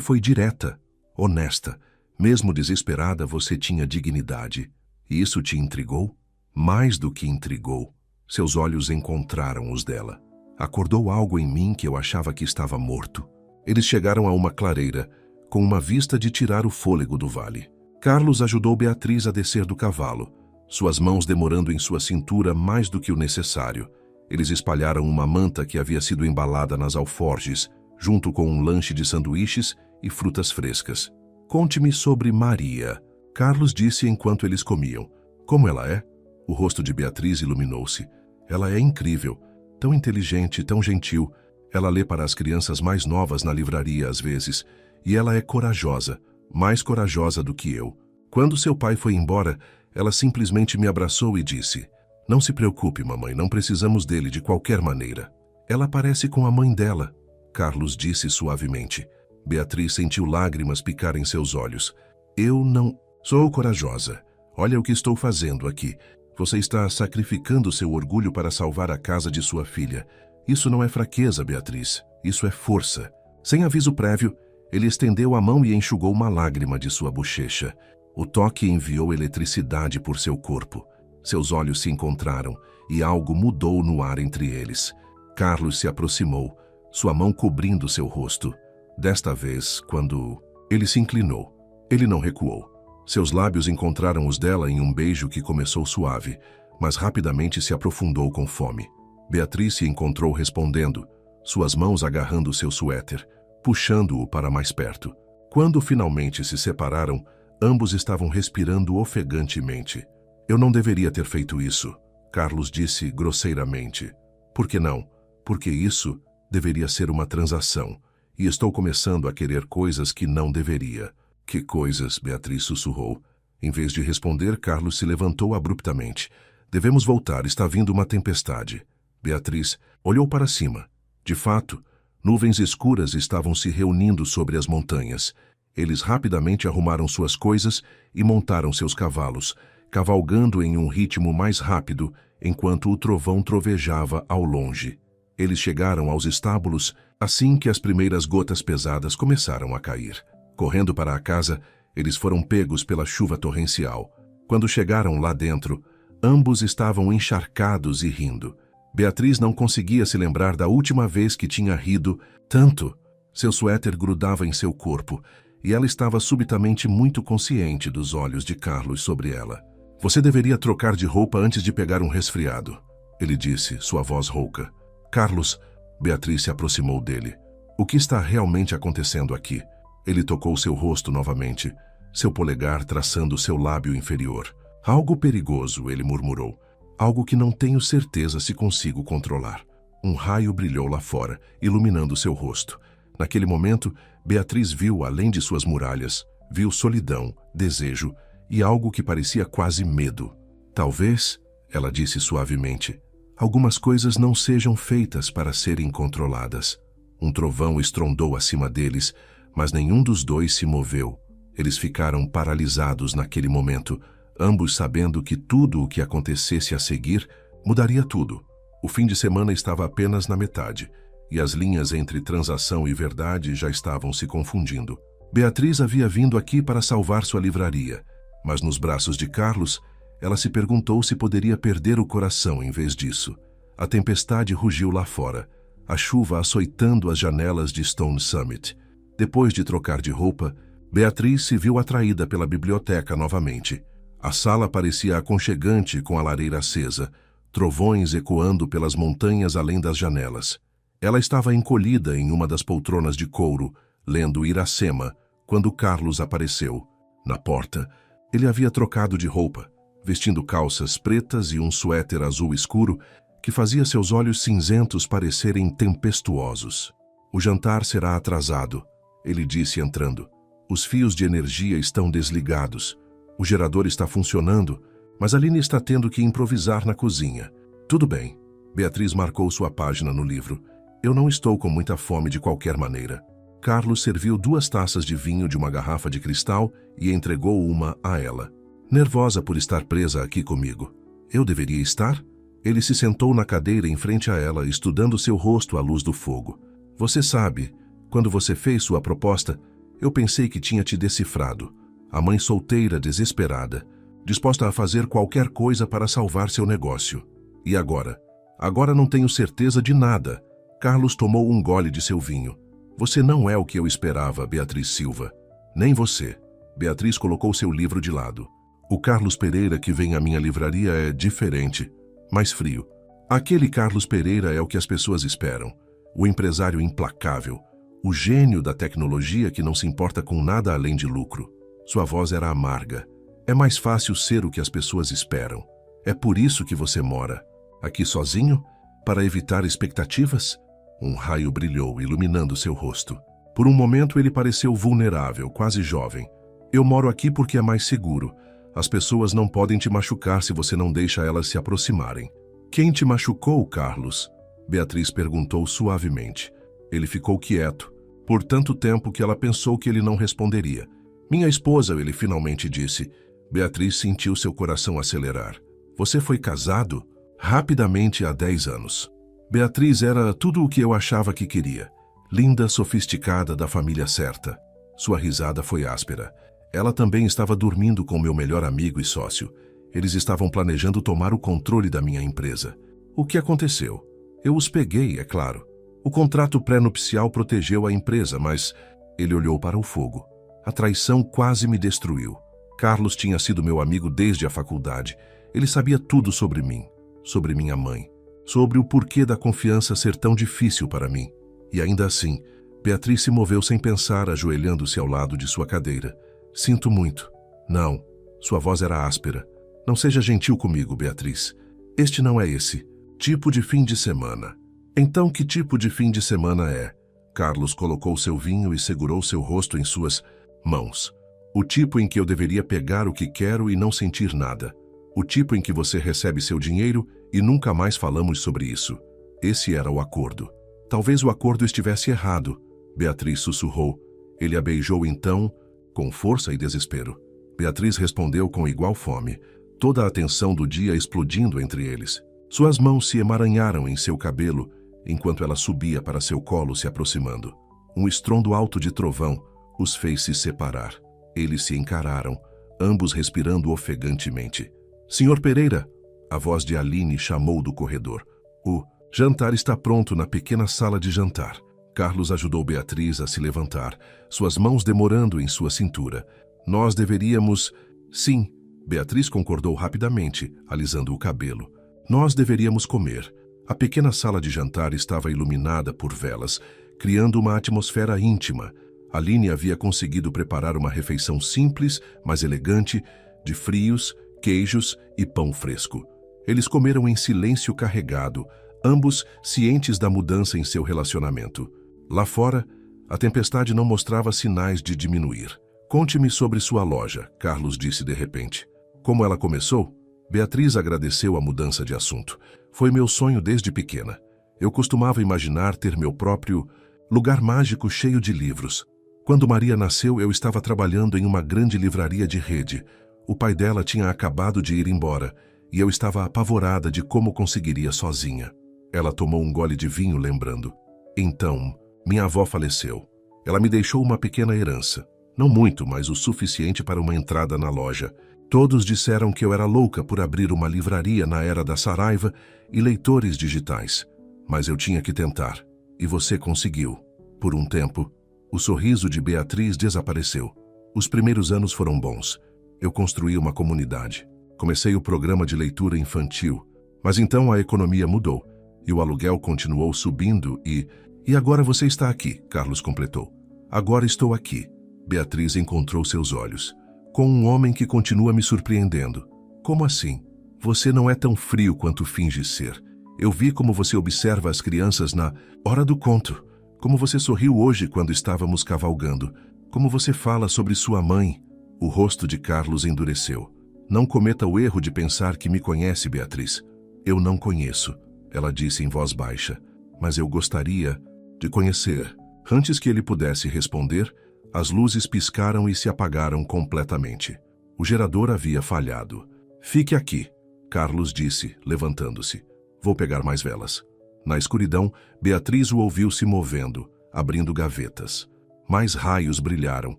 foi direta, honesta. Mesmo desesperada, você tinha dignidade. E isso te intrigou? Mais do que intrigou. Seus olhos encontraram os dela. Acordou algo em mim que eu achava que estava morto. Eles chegaram a uma clareira, com uma vista de tirar o fôlego do vale. Carlos ajudou Beatriz a descer do cavalo, suas mãos demorando em sua cintura mais do que o necessário. Eles espalharam uma manta que havia sido embalada nas alforjes, junto com um lanche de sanduíches e frutas frescas. Conte-me sobre Maria, Carlos disse enquanto eles comiam. Como ela é? O rosto de Beatriz iluminou-se. Ela é incrível, tão inteligente, tão gentil. Ela lê para as crianças mais novas na livraria às vezes, e ela é corajosa, mais corajosa do que eu. Quando seu pai foi embora, ela simplesmente me abraçou e disse: Não se preocupe, mamãe, não precisamos dele de qualquer maneira. Ela parece com a mãe dela, Carlos disse suavemente. Beatriz sentiu lágrimas picar em seus olhos. Eu não sou corajosa. Olha o que estou fazendo aqui. Você está sacrificando seu orgulho para salvar a casa de sua filha. Isso não é fraqueza, Beatriz. Isso é força. Sem aviso prévio, ele estendeu a mão e enxugou uma lágrima de sua bochecha. O toque enviou eletricidade por seu corpo. Seus olhos se encontraram e algo mudou no ar entre eles. Carlos se aproximou, sua mão cobrindo seu rosto. Desta vez, quando ele se inclinou, ele não recuou. Seus lábios encontraram os dela em um beijo que começou suave, mas rapidamente se aprofundou com fome. Beatriz se encontrou respondendo, suas mãos agarrando seu suéter, puxando-o para mais perto. Quando finalmente se separaram, ambos estavam respirando ofegantemente. Eu não deveria ter feito isso, Carlos disse grosseiramente. Por que não? Porque isso deveria ser uma transação, e estou começando a querer coisas que não deveria. Que coisas? Beatriz sussurrou. Em vez de responder, Carlos se levantou abruptamente. Devemos voltar, está vindo uma tempestade. Beatriz olhou para cima. De fato, nuvens escuras estavam se reunindo sobre as montanhas. Eles rapidamente arrumaram suas coisas e montaram seus cavalos, cavalgando em um ritmo mais rápido, enquanto o trovão trovejava ao longe. Eles chegaram aos estábulos assim que as primeiras gotas pesadas começaram a cair. Correndo para a casa, eles foram pegos pela chuva torrencial. Quando chegaram lá dentro, ambos estavam encharcados e rindo. Beatriz não conseguia se lembrar da última vez que tinha rido tanto. Seu suéter grudava em seu corpo e ela estava subitamente muito consciente dos olhos de Carlos sobre ela. Você deveria trocar de roupa antes de pegar um resfriado, ele disse, sua voz rouca. Carlos, Beatriz se aproximou dele. O que está realmente acontecendo aqui? Ele tocou seu rosto novamente, seu polegar traçando seu lábio inferior. Algo perigoso, ele murmurou. Algo que não tenho certeza se consigo controlar. Um raio brilhou lá fora, iluminando seu rosto. Naquele momento, Beatriz viu além de suas muralhas, viu solidão, desejo e algo que parecia quase medo. Talvez, ela disse suavemente, algumas coisas não sejam feitas para serem controladas. Um trovão estrondou acima deles, mas nenhum dos dois se moveu. Eles ficaram paralisados naquele momento, ambos sabendo que tudo o que acontecesse a seguir mudaria tudo. O fim de semana estava apenas na metade, e as linhas entre transação e verdade já estavam se confundindo. Beatriz havia vindo aqui para salvar sua livraria, mas nos braços de Carlos, ela se perguntou se poderia perder o coração em vez disso. A tempestade rugiu lá fora, a chuva açoitando as janelas de Stone Summit. Depois de trocar de roupa, Beatriz se viu atraída pela biblioteca novamente. A sala parecia aconchegante com a lareira acesa, trovões ecoando pelas montanhas além das janelas. Ela estava encolhida em uma das poltronas de couro, lendo Iracema, quando Carlos apareceu. Na porta, ele havia trocado de roupa, vestindo calças pretas e um suéter azul escuro que fazia seus olhos cinzentos parecerem tempestuosos. O jantar será atrasado, ele disse entrando. Os fios de energia estão desligados. O gerador está funcionando, mas Aline está tendo que improvisar na cozinha. Tudo bem. Beatriz marcou sua página no livro. Eu não estou com muita fome de qualquer maneira. Carlos serviu 2 taças de vinho de uma garrafa de cristal e entregou uma a ela. Nervosa por estar presa aqui comigo. Eu deveria estar? Ele se sentou na cadeira em frente a ela, estudando seu rosto à luz do fogo. Você sabe, quando você fez sua proposta, eu pensei que tinha te decifrado. A mãe solteira, desesperada, disposta a fazer qualquer coisa para salvar seu negócio. E agora? Agora não tenho certeza de nada. Carlos tomou um gole de seu vinho. Você não é o que eu esperava, Beatriz Silva. Nem você. Beatriz colocou seu livro de lado. O Carlos Pereira que vem à minha livraria é diferente, mais frio. Aquele Carlos Pereira é o que as pessoas esperam. O empresário implacável. O gênio da tecnologia que não se importa com nada além de lucro. Sua voz era amarga. É mais fácil ser o que as pessoas esperam. É por isso que você mora aqui sozinho? Para evitar expectativas? Um raio brilhou, iluminando seu rosto. Por um momento ele pareceu vulnerável, quase jovem. Eu moro aqui porque é mais seguro. As pessoas não podem te machucar se você não deixa elas se aproximarem. Quem te machucou, Carlos? Beatriz perguntou suavemente. Ele ficou quieto, por tanto tempo que ela pensou que ele não responderia. Minha esposa, ele finalmente disse. Beatriz sentiu seu coração acelerar. Você foi casado? Rapidamente há 10 anos. Beatriz era tudo o que eu achava que queria. Linda, sofisticada, da família certa. Sua risada foi áspera. Ela também estava dormindo com meu melhor amigo e sócio. Eles estavam planejando tomar o controle da minha empresa. O que aconteceu? Eu os peguei, é claro. O contrato pré-nupcial protegeu a empresa, mas ele olhou para o fogo. A traição quase me destruiu. Carlos tinha sido meu amigo desde a faculdade. Ele sabia tudo sobre mim, sobre minha mãe, sobre o porquê da confiança ser tão difícil para mim. E ainda assim, Beatriz se moveu sem pensar, ajoelhando-se ao lado de sua cadeira. Sinto muito. Não. Sua voz era áspera. Não seja gentil comigo, Beatriz. Este não é esse tipo de fim de semana. Então, que tipo de fim de semana é? Carlos colocou seu vinho e segurou seu rosto em suas mãos. O tipo em que eu deveria pegar o que quero e não sentir nada. O tipo em que você recebe seu dinheiro e nunca mais falamos sobre isso. Esse era o acordo. Talvez o acordo estivesse errado. Beatriz sussurrou. Ele a beijou então, com força e desespero. Beatriz respondeu com igual fome, toda a atenção do dia explodindo entre eles. Suas mãos se emaranharam em seu cabelo, enquanto ela subia para seu colo se aproximando. Um estrondo alto de trovão os fez se separar. Eles se encararam, ambos respirando ofegantemente. Senhor Pereira! A voz de Aline chamou do corredor. O jantar está pronto na pequena sala de jantar. Carlos ajudou Beatriz a se levantar, suas mãos demorando em sua cintura. Nós deveríamos... Sim, Beatriz concordou rapidamente, alisando o cabelo. Nós deveríamos comer. A pequena sala de jantar estava iluminada por velas, criando uma atmosfera íntima. Aline havia conseguido preparar uma refeição simples, mas elegante, de frios, queijos e pão fresco. Eles comeram em silêncio carregado, ambos cientes da mudança em seu relacionamento. Lá fora, a tempestade não mostrava sinais de diminuir. Conte-me sobre sua loja, Carlos disse de repente. Como ela começou? Beatriz agradeceu a mudança de assunto. Foi meu sonho desde pequena. Eu costumava imaginar ter meu próprio lugar mágico cheio de livros. Quando Maria nasceu, eu estava trabalhando em uma grande livraria de rede. O pai dela tinha acabado de ir embora e eu estava apavorada de como conseguiria sozinha. Ela tomou um gole de vinho, lembrando. Então, minha avó faleceu. Ela me deixou uma pequena herança. Não muito, mas o suficiente para uma entrada na loja. Todos disseram que eu era louca por abrir uma livraria na era da Saraiva e leitores digitais. Mas eu tinha que tentar. E você conseguiu. Por um tempo, o sorriso de Beatriz desapareceu. Os primeiros anos foram bons. Eu construí uma comunidade. Comecei o programa de leitura infantil. Mas então a economia mudou. E o aluguel continuou subindo e... E agora você está aqui, Carlos completou. Agora estou aqui. Beatriz encontrou seus olhos. Com um homem que continua me surpreendendo. Como assim? Você não é tão frio quanto finge ser. Eu vi como você observa as crianças na hora do conto. Como você sorriu hoje quando estávamos cavalgando. Como você fala sobre sua mãe. O rosto de Carlos endureceu. Não cometa o erro de pensar que me conhece, Beatriz. Eu não conheço, ela disse em voz baixa. Mas eu gostaria de conhecer. Antes que ele pudesse responder, as luzes piscaram e se apagaram completamente. O gerador havia falhado. Fique aqui, Carlos disse, levantando-se. Vou pegar mais velas. Na escuridão, Beatriz o ouviu se movendo, abrindo gavetas. Mais raios brilharam,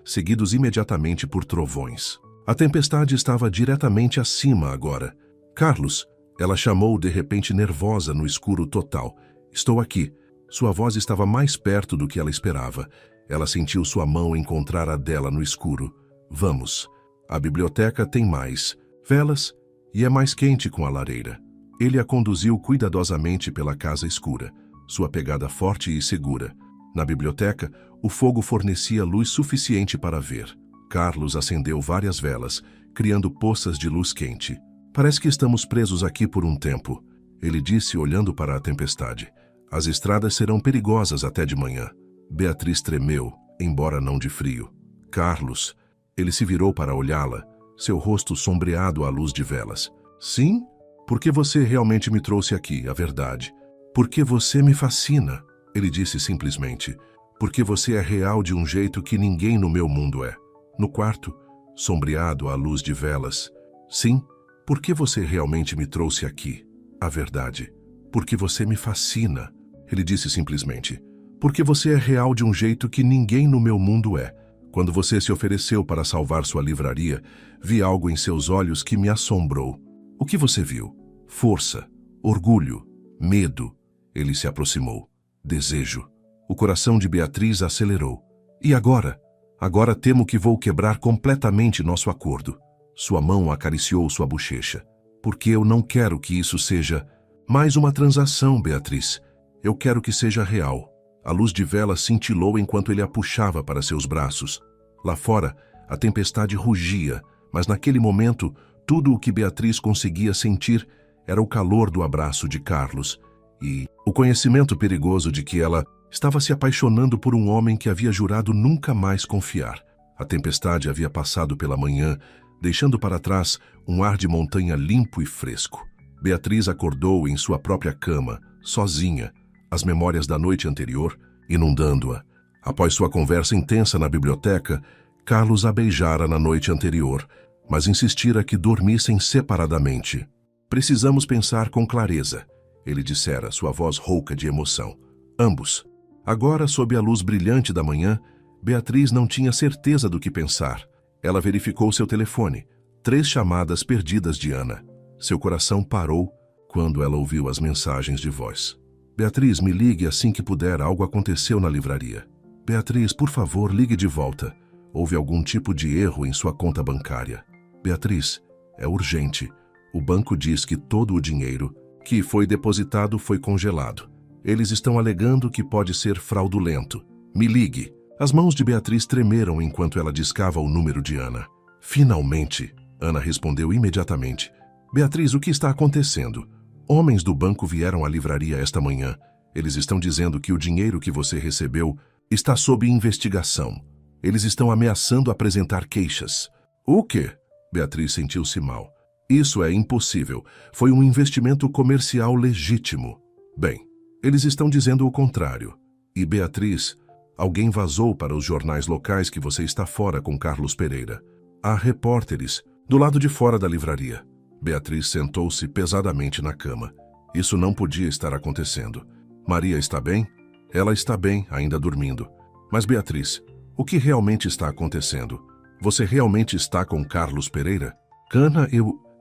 seguidos imediatamente por trovões. A tempestade estava diretamente acima agora. Carlos, ela chamou de repente nervosa no escuro total. Estou aqui. Sua voz estava mais perto do que ela esperava. Ela sentiu sua mão encontrar a dela no escuro. Vamos. A biblioteca tem mais velas e é mais quente com a lareira. Ele a conduziu cuidadosamente pela casa escura, sua pegada forte e segura. Na biblioteca, o fogo fornecia luz suficiente para ver. Carlos acendeu várias velas, criando poças de luz quente. Parece que estamos presos aqui por um tempo, ele disse olhando para a tempestade. As estradas serão perigosas até de manhã. Beatriz tremeu, embora não de frio. Carlos, ele se virou para olhá-la, seu rosto sombreado à luz de velas. Sim? Porque você realmente me trouxe aqui, a verdade. Porque você me fascina, ele disse simplesmente. Porque você é real de um jeito que ninguém no meu mundo é. No quarto, sombreado à luz de velas. Sim, porque você realmente me trouxe aqui, a verdade. Porque você me fascina, ele disse simplesmente. Porque você é real de um jeito que ninguém no meu mundo é. Quando você se ofereceu para salvar sua livraria, vi algo em seus olhos que me assombrou. O que você viu? Força, orgulho, medo. Ele se aproximou. Desejo. O coração de Beatriz acelerou. E agora? Agora temo que vou quebrar completamente nosso acordo. Sua mão acariciou sua bochecha. Porque eu não quero que isso seja mais uma transação, Beatriz. Eu quero que seja real. A luz de vela cintilou enquanto ele a puxava para seus braços. Lá fora, a tempestade rugia, mas naquele momento, tudo o que Beatriz conseguia sentir era o calor do abraço de Carlos e o conhecimento perigoso de que ela estava se apaixonando por um homem que havia jurado nunca mais confiar. A tempestade havia passado pela manhã, deixando para trás um ar de montanha limpo e fresco. Beatriz acordou em sua própria cama, sozinha, as memórias da noite anterior, inundando-a. Após sua conversa intensa na biblioteca, Carlos a beijara na noite anterior, mas insistira que dormissem separadamente. Precisamos pensar com clareza, ele dissera, sua voz rouca de emoção. Ambos. Agora, sob a luz brilhante da manhã, Beatriz não tinha certeza do que pensar. Ela verificou seu telefone. 3 chamadas perdidas de Ana. Seu coração parou quando ela ouviu as mensagens de voz. Beatriz, me ligue assim que puder, algo aconteceu na livraria. Beatriz, por favor, ligue de volta. Houve algum tipo de erro em sua conta bancária. Beatriz, é urgente. O banco diz que todo o dinheiro que foi depositado foi congelado. Eles estão alegando que pode ser fraudulento. Me ligue. As mãos de Beatriz tremeram enquanto ela discava o número de Ana. Finalmente, Ana respondeu imediatamente. Beatriz, o que está acontecendo? Homens do banco vieram à livraria esta manhã. Eles estão dizendo que o dinheiro que você recebeu está sob investigação. Eles estão ameaçando apresentar queixas. O quê? Beatriz sentiu-se mal. Isso é impossível. Foi um investimento comercial legítimo. Bem, eles estão dizendo o contrário. E Beatriz, alguém vazou para os jornais locais que você está fora com Carlos Pereira. Há repórteres do lado de fora da livraria. Beatriz sentou-se pesadamente na cama. Isso não podia estar acontecendo. Maria está bem? Ela está bem, ainda dormindo. Mas Beatriz, o que realmente está acontecendo? Você realmente está com Carlos Pereira? Cana,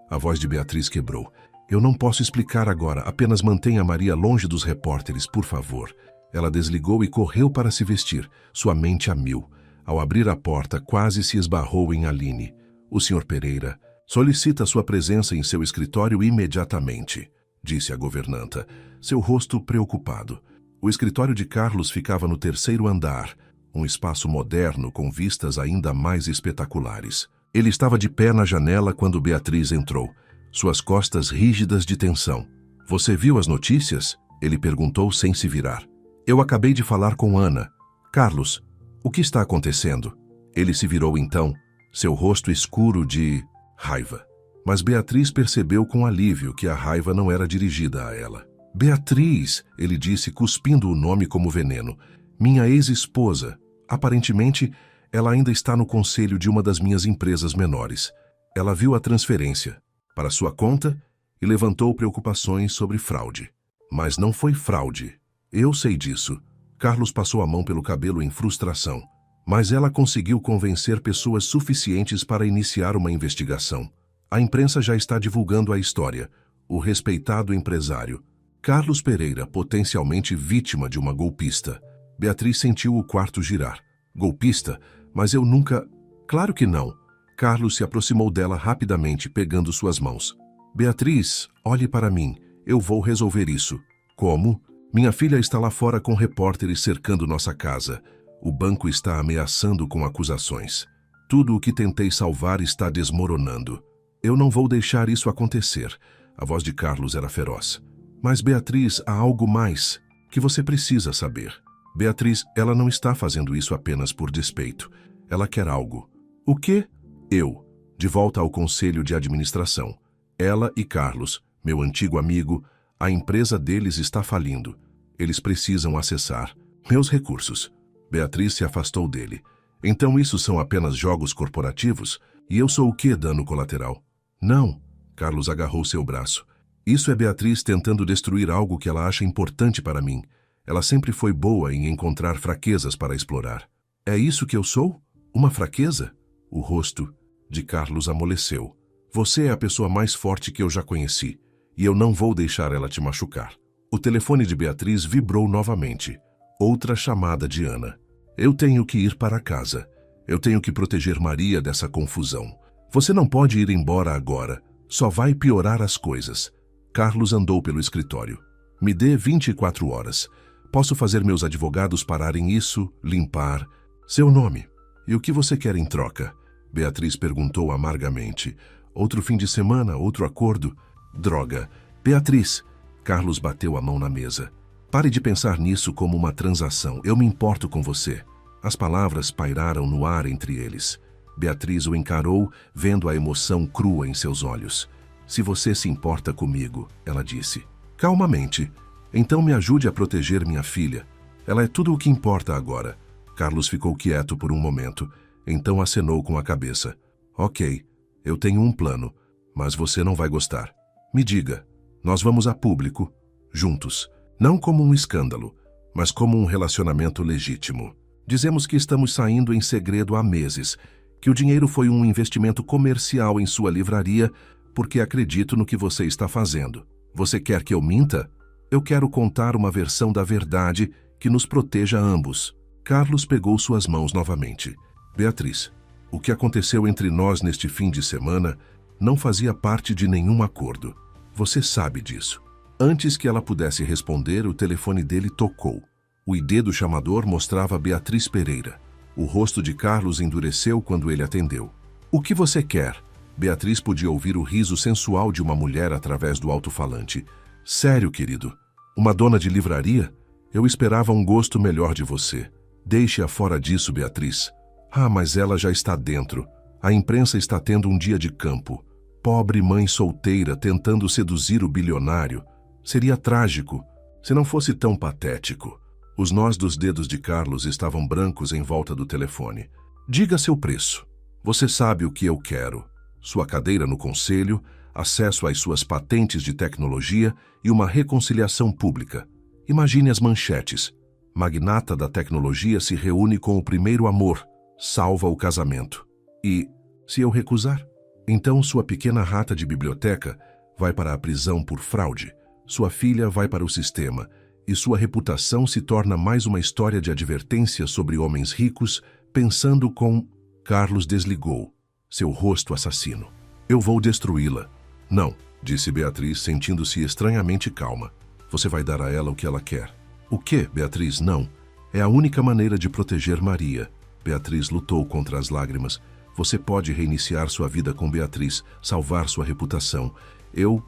A voz de Beatriz quebrou. Eu não posso explicar agora, apenas mantenha Maria longe dos repórteres, por favor. Ela desligou e correu para se vestir, sua mente a mil. Ao abrir a porta, quase se esbarrou em Aline. O Sr. Pereira solicita sua presença em seu escritório imediatamente, disse a governanta, seu rosto preocupado. O escritório de Carlos ficava no 3º andar, um espaço moderno com vistas ainda mais espetaculares. Ele estava de pé na janela quando Beatriz entrou, suas costas rígidas de tensão. Você viu as notícias? Ele perguntou sem se virar. Eu acabei de falar com Ana. Carlos, o que está acontecendo? Ele se virou então, seu rosto escuro de raiva. Mas Beatriz percebeu com alívio que a raiva não era dirigida a ela. Beatriz, ele disse, cuspindo o nome como veneno. Minha ex-esposa. Aparentemente, ela ainda está no conselho de uma das minhas empresas menores. Ela viu a transferência para sua conta e levantou preocupações sobre fraude. Mas não foi fraude. Eu sei disso. Carlos passou a mão pelo cabelo em frustração. Mas ela conseguiu convencer pessoas suficientes para iniciar uma investigação. A imprensa já está divulgando a história. O respeitado empresário Carlos Pereira, potencialmente vítima de uma golpista. Beatriz sentiu o quarto girar. Golpista? Mas eu nunca... Claro que não. Carlos se aproximou dela rapidamente, pegando suas mãos. Beatriz, olhe para mim. Eu vou resolver isso. Como? Minha filha está lá fora com repórteres cercando nossa casa. O banco está ameaçando com acusações. Tudo o que tentei salvar está desmoronando. Eu não vou deixar isso acontecer. A voz de Carlos era feroz. Mas, Beatriz, há algo mais que você precisa saber. Beatriz, ela não está fazendo isso apenas por despeito. Ela quer algo. O quê? Eu. De volta ao conselho de administração. Ela e Carlos, meu antigo amigo, a empresa deles está falindo. Eles precisam acessar meus recursos. Beatriz se afastou dele. Então isso são apenas jogos corporativos? E eu sou o quê, dano colateral? Não. Carlos agarrou seu braço. Isso é Beatriz tentando destruir algo que ela acha importante para mim. Ela sempre foi boa em encontrar fraquezas para explorar. É isso que eu sou? Uma fraqueza? O rosto de Carlos amoleceu. Você é a pessoa mais forte que eu já conheci, e eu não vou deixar ela te machucar. O telefone de Beatriz vibrou novamente. Outra chamada de Ana. Eu tenho que ir para casa. Eu tenho que proteger Maria dessa confusão. Você não pode ir embora agora. Só vai piorar as coisas. Carlos andou pelo escritório. Me dê 24 horas. Posso fazer meus advogados pararem isso, limpar. Seu nome. E o que você quer em troca? Beatriz perguntou amargamente. Outro fim de semana, outro acordo? Droga. Beatriz. Carlos bateu a mão na mesa. Pare de pensar nisso como uma transação. Eu me importo com você. As palavras pairaram no ar entre eles. Beatriz o encarou, vendo a emoção crua em seus olhos. Se você se importa comigo, ela disse. Calmamente. Então me ajude a proteger minha filha. Ela é tudo o que importa agora. Carlos ficou quieto por um momento. Então acenou com a cabeça. Ok, eu tenho um plano, mas você não vai gostar. Me diga, nós vamos a público, juntos. Não como um escândalo, mas como um relacionamento legítimo. Dizemos que estamos saindo em segredo há meses, que o dinheiro foi um investimento comercial em sua livraria, porque acredito no que você está fazendo. Você quer que eu minta? Eu quero contar uma versão da verdade que nos proteja a ambos. Carlos pegou suas mãos novamente. Beatriz, o que aconteceu entre nós neste fim de semana não fazia parte de nenhum acordo. Você sabe disso. Antes que ela pudesse responder, o telefone dele tocou. O ID do chamador mostrava Beatriz Pereira. O rosto de Carlos endureceu quando ele atendeu. O que você quer? Beatriz podia ouvir o riso sensual de uma mulher através do alto-falante. Sério, querido? Uma dona de livraria? Eu esperava um gosto melhor de você. Deixe-a fora disso, Beatriz. Ah, mas ela já está dentro. A imprensa está tendo um dia de campo. Pobre mãe solteira tentando seduzir o bilionário. Seria trágico, se não fosse tão patético. Os nós dos dedos de Carlos estavam brancos em volta do telefone. Diga seu preço. Você sabe o que eu quero. Sua cadeira no conselho, acesso às suas patentes de tecnologia e uma reconciliação pública. Imagine as manchetes. Magnata da tecnologia se reúne com o primeiro amor, salva o casamento. E, se eu recusar? Então sua pequena rata de biblioteca vai para a prisão por fraude. Sua filha vai para o sistema e sua reputação se torna mais uma história de advertência sobre homens ricos, pensando com... Carlos desligou, seu rosto assassino. Eu vou destruí-la. Não, disse Beatriz, sentindo-se estranhamente calma. Você vai dar a ela o que ela quer. O que, Beatriz? Não. É a única maneira de proteger Maria. Beatriz lutou contra as lágrimas. Você pode reiniciar sua vida com Beatriz, salvar sua reputação. Eu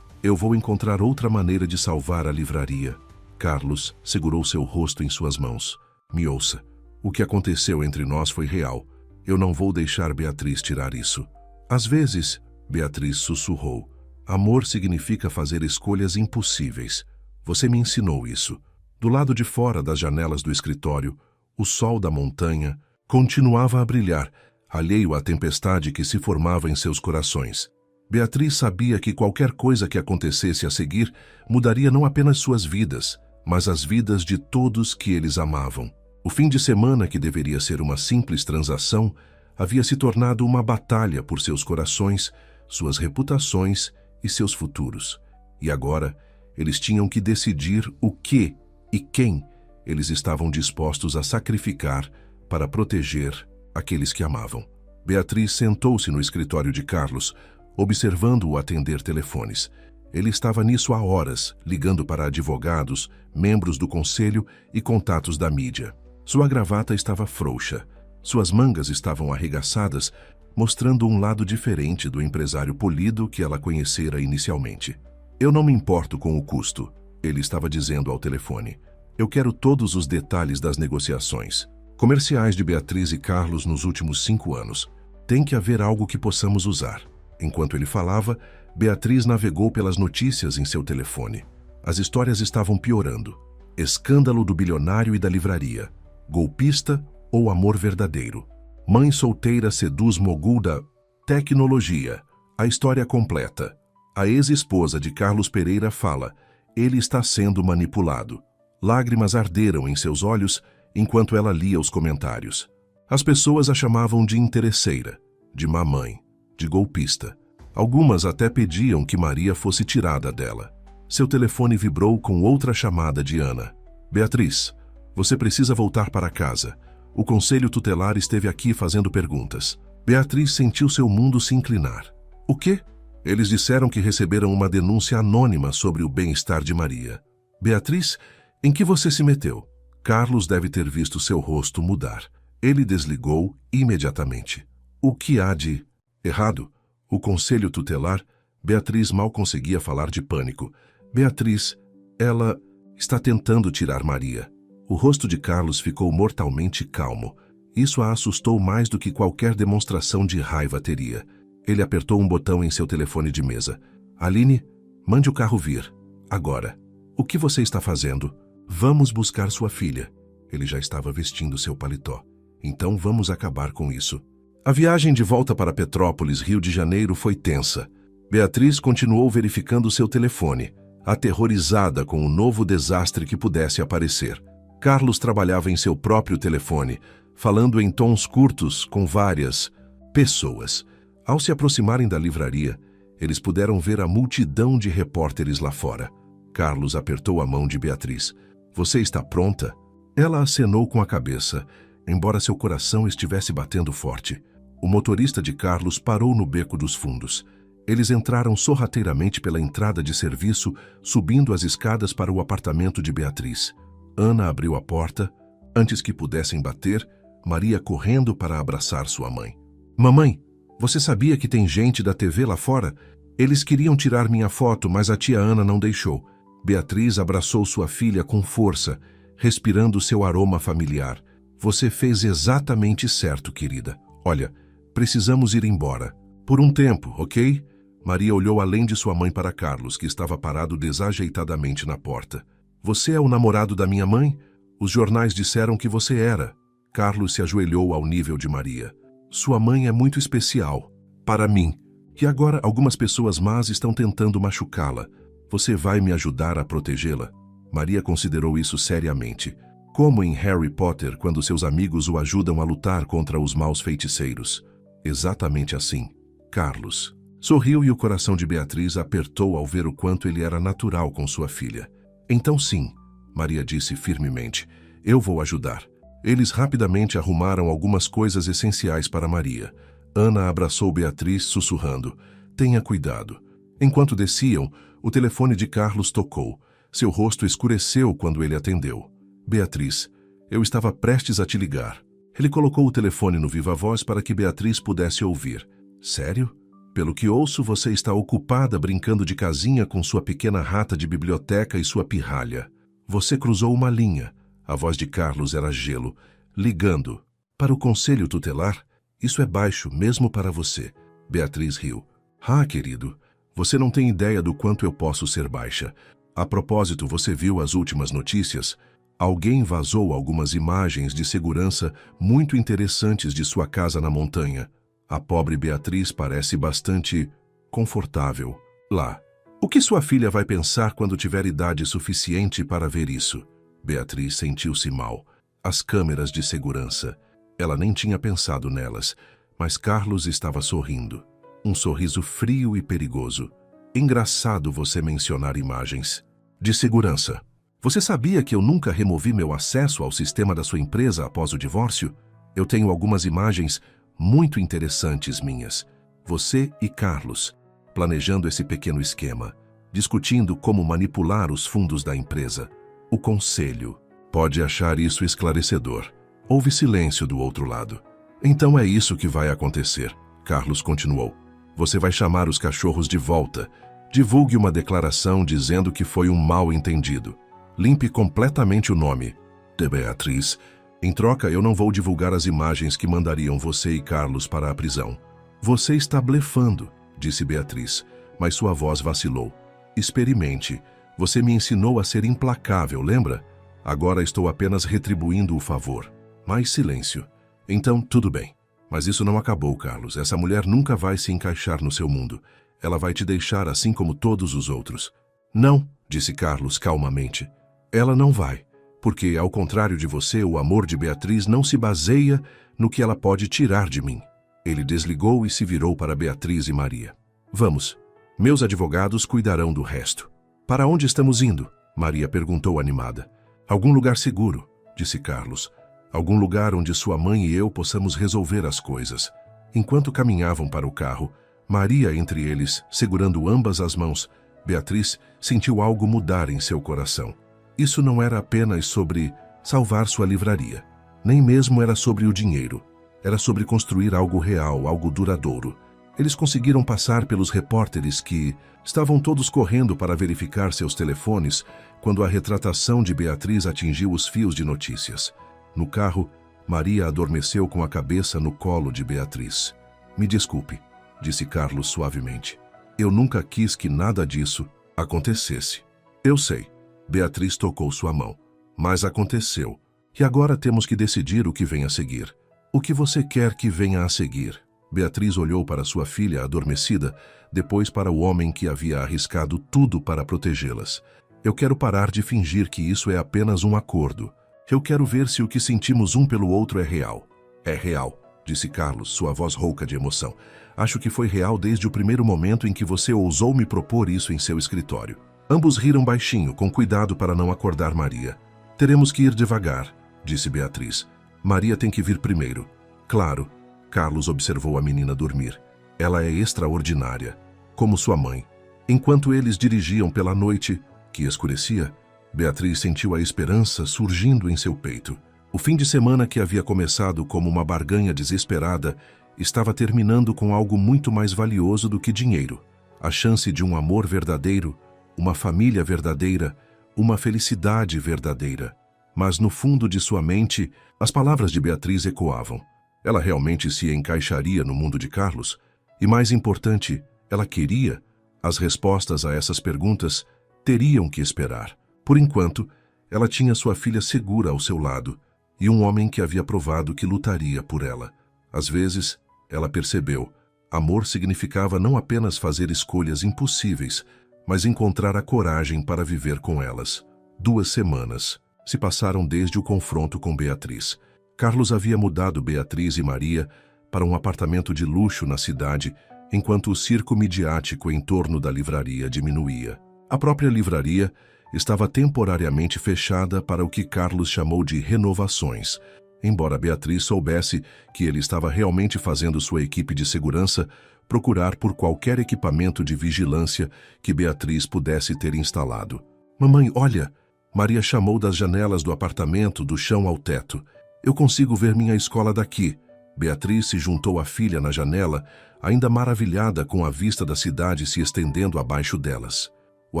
vou encontrar outra maneira de salvar a livraria. Carlos segurou seu rosto em suas mãos. Me ouça. O que aconteceu entre nós foi real. Eu não vou deixar Beatriz tirar isso. Às vezes, Beatriz sussurrou, amor significa fazer escolhas impossíveis. Você me ensinou isso. Do lado de fora das janelas do escritório, o sol da montanha continuava a brilhar, alheio à tempestade que se formava em seus corações. Beatriz sabia que qualquer coisa que acontecesse a seguir mudaria não apenas suas vidas, mas as vidas de todos que eles amavam. O fim de semana, que deveria ser uma simples transação, havia se tornado uma batalha por seus corações, suas reputações e seus futuros. E agora, eles tinham que decidir o que e quem eles estavam dispostos a sacrificar para proteger aqueles que amavam. Beatriz sentou-se no escritório de Carlos, observando-o atender telefones. Ele estava nisso há horas, ligando para advogados, membros do conselho e contatos da mídia. Sua gravata estava frouxa. Suas mangas estavam arregaçadas, mostrando um lado diferente do empresário polido que ela conhecera inicialmente. Eu não me importo com o custo, ele estava dizendo ao telefone. Eu quero todos os detalhes das negociações. Comerciais de Beatriz e Carlos nos últimos 5 anos. Tem que haver algo que possamos usar. Enquanto ele falava, Beatriz navegou pelas notícias em seu telefone. As histórias estavam piorando. Escândalo do bilionário e da livraria. Golpista ou amor verdadeiro? Mãe solteira seduz mogul da tecnologia. A história completa. A ex-esposa de Carlos Pereira fala, ele está sendo manipulado. Lágrimas arderam em seus olhos enquanto ela lia os comentários. As pessoas a chamavam de interesseira, de mamãe, de golpista. Algumas até pediam que Maria fosse tirada dela. Seu telefone vibrou com outra chamada de Ana. Beatriz, você precisa voltar para casa. O conselho tutelar esteve aqui fazendo perguntas. Beatriz sentiu seu mundo se inclinar. O quê? Eles disseram que receberam uma denúncia anônima sobre o bem-estar de Maria. Beatriz, em que você se meteu? Carlos deve ter visto seu rosto mudar. Ele desligou imediatamente. O que há de errado? O conselho tutelar, Beatriz mal conseguia falar de pânico. Beatriz, ela está tentando tirar Maria. O rosto de Carlos ficou mortalmente calmo. Isso a assustou mais do que qualquer demonstração de raiva teria. Ele apertou um botão em seu telefone de mesa. Aline, mande o carro vir. Agora. O que você está fazendo? Vamos buscar sua filha. Ele já estava vestindo seu paletó. Então vamos acabar com isso. A viagem de volta para Petrópolis, Rio de Janeiro, foi tensa. Beatriz continuou verificando seu telefone, aterrorizada com o novo desastre que pudesse aparecer. Carlos trabalhava em seu próprio telefone, falando em tons curtos com várias pessoas. Ao se aproximarem da livraria, Eles puderam ver a multidão de repórteres lá fora. Carlos apertou a mão de Beatriz. Você está pronta? Ela acenou com a cabeça, embora seu coração estivesse batendo forte. O motorista de Carlos parou no beco dos fundos. Eles entraram sorrateiramente pela entrada de serviço, subindo as escadas para o apartamento de Beatriz. Ana abriu a porta. Antes que pudessem bater, Maria correndo para abraçar sua mãe. Mamãe, você sabia que tem gente da TV lá fora? Eles queriam tirar minha foto, mas a tia Ana não deixou. Beatriz abraçou sua filha com força, respirando seu aroma familiar. Você fez exatamente certo, querida. Olha, precisamos ir embora. Por um tempo, ok? Maria olhou além de sua mãe para Carlos, que estava parado desajeitadamente na porta. Você é o namorado da minha mãe? Os jornais disseram que você era. Carlos se ajoelhou ao nível de Maria. Sua mãe é muito especial. Para mim. E agora algumas pessoas más estão tentando machucá-la. Você vai me ajudar a protegê-la? Maria considerou isso seriamente. Como em Harry Potter, quando seus amigos o ajudam a lutar contra os maus feiticeiros. Exatamente assim. Carlos. Sorriu e o coração de Beatriz apertou ao ver o quanto ele era natural com sua filha. Então sim, Maria disse firmemente. Eu vou ajudar. Eles rapidamente arrumaram algumas coisas essenciais para Maria. Ana abraçou Beatriz, sussurrando. Tenha cuidado. Enquanto desciam, o telefone de Carlos tocou. Seu rosto escureceu quando ele atendeu. Beatriz, eu estava prestes a te ligar. Ele colocou o telefone no viva-voz para que Beatriz pudesse ouvir. Sério? Pelo que ouço, você está ocupada brincando de casinha com sua pequena rata de biblioteca e sua pirralha. Você cruzou uma linha. A voz de Carlos era gelo. Ligando. Para o conselho tutelar? Isso é baixo, mesmo para você. Beatriz riu. Ah, querido, você não tem ideia do quanto eu posso ser baixa. A propósito, você viu as últimas notícias? Alguém vazou algumas imagens de segurança muito interessantes de sua casa na montanha. A pobre Beatriz parece bastante confortável lá. O que sua filha vai pensar quando tiver idade suficiente para ver isso? Beatriz sentiu-se mal. As câmeras de segurança. Ela nem tinha pensado nelas, mas Carlos estava sorrindo. Um sorriso frio e perigoso. Engraçado você mencionar imagens. De segurança. Você sabia que eu nunca removi meu acesso ao sistema da sua empresa após o divórcio? Eu tenho algumas imagens muito interessantes minhas. Você e Carlos, planejando esse pequeno esquema, discutindo como manipular os fundos da empresa. O conselho pode achar isso esclarecedor. Houve silêncio do outro lado. Então é isso que vai acontecer, Carlos continuou. Você vai chamar os cachorros de volta. Divulgue uma declaração dizendo que foi um mal-entendido. Limpe completamente o nome de Beatriz. Em troca, eu não vou divulgar as imagens que mandariam você e Carlos para a prisão. Você está blefando, disse Beatriz, mas sua voz vacilou. Experimente. Você me ensinou a ser implacável, lembra? Agora estou apenas retribuindo o favor. Mais silêncio. Então, tudo bem. Mas isso não acabou, Carlos. Essa mulher nunca vai se encaixar no seu mundo. Ela vai te deixar assim como todos os outros. Não, disse Carlos calmamente. Ela não vai. Porque, ao contrário de você, o amor de Beatriz não se baseia no que ela pode tirar de mim. Ele desligou e se virou para Beatriz e Maria. Vamos. Meus advogados cuidarão do resto. Para onde estamos indo? Maria perguntou animada. Algum lugar seguro, disse Carlos. Algum lugar onde sua mãe e eu possamos resolver as coisas. Enquanto caminhavam para o carro, Maria entre eles, segurando ambas as mãos, Beatriz sentiu algo mudar em seu coração. Isso não era apenas sobre salvar sua livraria. Nem mesmo era sobre o dinheiro. Era sobre construir algo real, algo duradouro. Eles conseguiram passar pelos repórteres que estavam todos correndo para verificar seus telefones quando a retratação de Beatriz atingiu os fios de notícias. No carro, Maria adormeceu com a cabeça no colo de Beatriz. Me desculpe, disse Carlos suavemente. Eu nunca quis que nada disso acontecesse. Eu sei. Beatriz tocou sua mão. Mas aconteceu. E agora temos que decidir o que vem a seguir. O que você quer que venha a seguir? Beatriz olhou para sua filha adormecida, depois para o homem que havia arriscado tudo para protegê-las. Eu quero parar de fingir que isso é apenas um acordo. Eu quero ver se o que sentimos um pelo outro é real. É real, disse Carlos, sua voz rouca de emoção. Acho que foi real desde o primeiro momento em que você ousou me propor isso em seu escritório. Ambos riram baixinho, com cuidado para não acordar Maria. Teremos que ir devagar, disse Beatriz. Maria tem que vir primeiro. Claro, Carlos observou a menina dormir. Ela é extraordinária, como sua mãe. Enquanto eles dirigiam pela noite, que escurecia, Beatriz sentiu a esperança surgindo em seu peito. O fim de semana que havia começado como uma barganha desesperada estava terminando com algo muito mais valioso do que dinheiro. A chance de um amor verdadeiro, uma família verdadeira, uma felicidade verdadeira. Mas no fundo de sua mente, as palavras de Beatriz ecoavam. Ela realmente se encaixaria no mundo de Carlos? E mais importante, ela queria? As respostas a essas perguntas teriam que esperar. Por enquanto, ela tinha sua filha segura ao seu lado e um homem que havia provado que lutaria por ela. Às vezes, ela percebeu, amor significava não apenas fazer escolhas impossíveis, mas encontrar a coragem para viver com elas. 2 semanas se passaram desde o confronto com Beatriz. Carlos havia mudado Beatriz e Maria para um apartamento de luxo na cidade, enquanto o circo midiático em torno da livraria diminuía. A própria livraria estava temporariamente fechada para o que Carlos chamou de renovações, embora Beatriz soubesse que ele estava realmente fazendo sua equipe de segurança procurar por qualquer equipamento de vigilância que Beatriz pudesse ter instalado. Mamãe, olha! Maria chamou das janelas do apartamento, do chão ao teto. Eu consigo ver minha escola daqui. Beatriz se juntou à filha na janela, ainda maravilhada com a vista da cidade se estendendo abaixo delas. O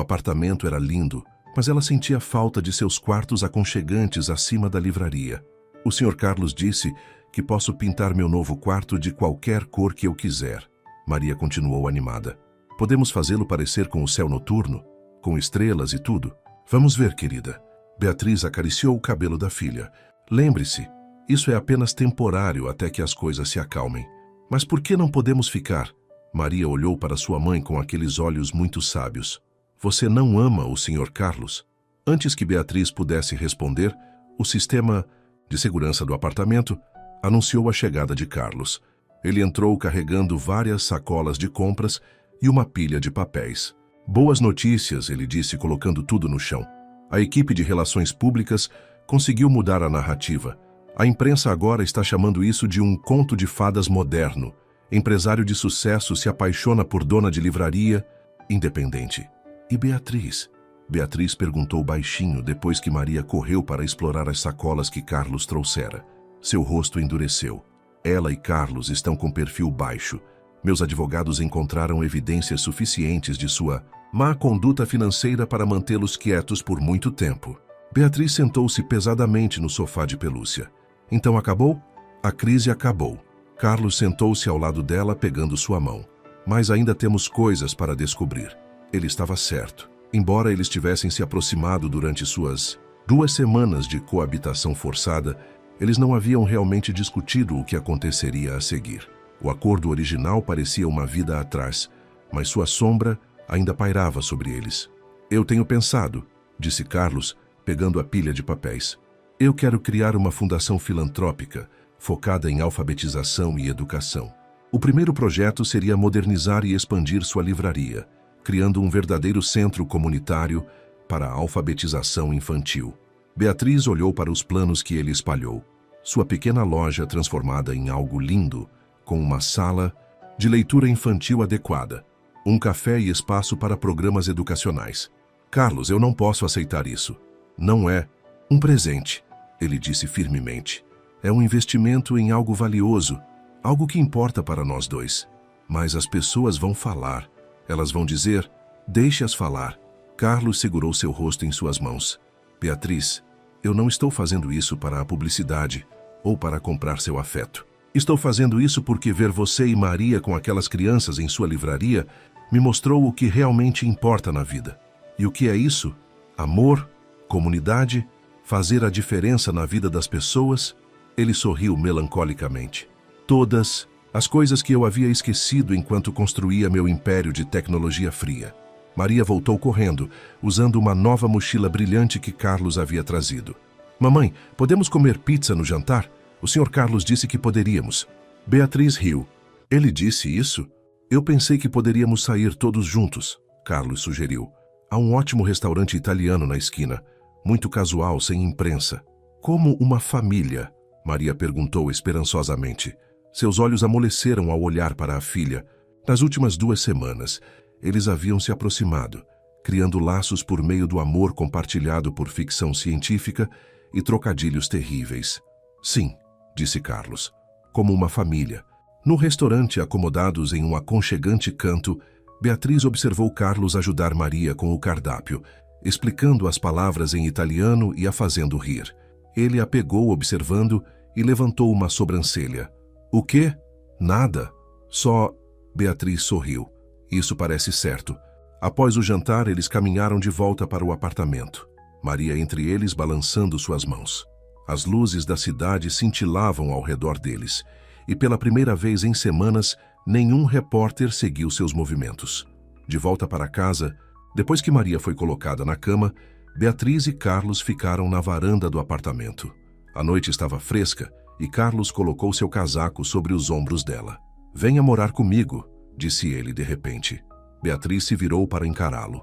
apartamento era lindo, mas ela sentia falta de seus quartos aconchegantes acima da livraria. O Sr. Carlos disse que posso pintar meu novo quarto de qualquer cor que eu quiser. Maria continuou animada. Podemos fazê-lo parecer com o céu noturno, com estrelas e tudo. Vamos ver, querida. Beatriz acariciou o cabelo da filha. Lembre-se, isso é apenas temporário até que as coisas se acalmem. Mas por que não podemos ficar? Maria olhou para sua mãe com aqueles olhos muito sábios. Você não ama o Sr. Carlos? Antes que Beatriz pudesse responder, o sistema de segurança do apartamento anunciou a chegada de Carlos. Ele entrou carregando várias sacolas de compras e uma pilha de papéis. Boas notícias, ele disse, colocando tudo no chão. A equipe de relações públicas conseguiu mudar a narrativa. A imprensa agora está chamando isso de um conto de fadas moderno. Empresário de sucesso se apaixona por dona de livraria independente. E Beatriz? Beatriz perguntou baixinho depois que Maria correu para explorar as sacolas que Carlos trouxera. Seu rosto endureceu. Ela e Carlos estão com perfil baixo. Meus advogados encontraram evidências suficientes de sua má conduta financeira para mantê-los quietos por muito tempo. Beatriz sentou-se pesadamente no sofá de pelúcia. Então acabou? A crise acabou. Carlos sentou-se ao lado dela, pegando sua mão. Mas ainda temos coisas para descobrir. Ele estava certo. Embora eles tivessem se aproximado durante suas 2 semanas de coabitação forçada, eles não haviam realmente discutido o que aconteceria a seguir. O acordo original parecia uma vida atrás, mas sua sombra ainda pairava sobre eles. Eu tenho pensado, disse Carlos, pegando a pilha de papéis. Eu quero criar uma fundação filantrópica, focada em alfabetização e educação. O primeiro projeto seria modernizar e expandir sua livraria, criando um verdadeiro centro comunitário para a alfabetização infantil. Beatriz olhou para os planos que ele espalhou. Sua pequena loja transformada em algo lindo, com uma sala de leitura infantil adequada, um café e espaço para programas educacionais. Carlos, eu não posso aceitar isso. Não é um presente, ele disse firmemente. É um investimento em algo valioso, algo que importa para nós dois. Mas as pessoas vão falar. Elas vão dizer, deixe-as falar. Carlos segurou seu rosto em suas mãos. Beatriz, eu não estou fazendo isso para a publicidade ou para comprar seu afeto. Estou fazendo isso porque ver você e Maria com aquelas crianças em sua livraria me mostrou o que realmente importa na vida. E o que é isso? Amor, comunidade, fazer a diferença na vida das pessoas? Ele sorriu melancolicamente. Todas as coisas que eu havia esquecido enquanto construía meu império de tecnologia fria. Maria voltou correndo, usando uma nova mochila brilhante que Carlos havia trazido. Mamãe, podemos comer pizza no jantar? O Sr. Carlos disse que poderíamos. Beatriz riu. Ele disse isso? Eu pensei que poderíamos sair todos juntos, Carlos sugeriu. Há um ótimo restaurante italiano na esquina, muito casual, sem imprensa. Como uma família? Maria perguntou esperançosamente. Seus olhos amoleceram ao olhar para a filha. Nas últimas 2 semanas, eles haviam se aproximado, criando laços por meio do amor compartilhado por ficção científica e trocadilhos terríveis. Sim, disse Carlos, como uma família. No restaurante, acomodados em um aconchegante canto, Beatriz observou Carlos ajudar Maria com o cardápio, explicando as palavras em italiano e a fazendo rir. Ele a pegou observando e levantou uma sobrancelha. O quê? Nada. Só... Beatriz sorriu. Isso parece certo. Após o jantar, eles caminharam de volta para o apartamento. Maria entre eles balançando suas mãos. As luzes da cidade cintilavam ao redor deles, e pela primeira vez em semanas, nenhum repórter seguiu seus movimentos. De volta para casa, depois que Maria foi colocada na cama, Beatriz e Carlos ficaram na varanda do apartamento. A noite estava fresca e Carlos colocou seu casaco sobre os ombros dela. Venha morar comigo, disse ele de repente. Beatriz se virou para encará-lo.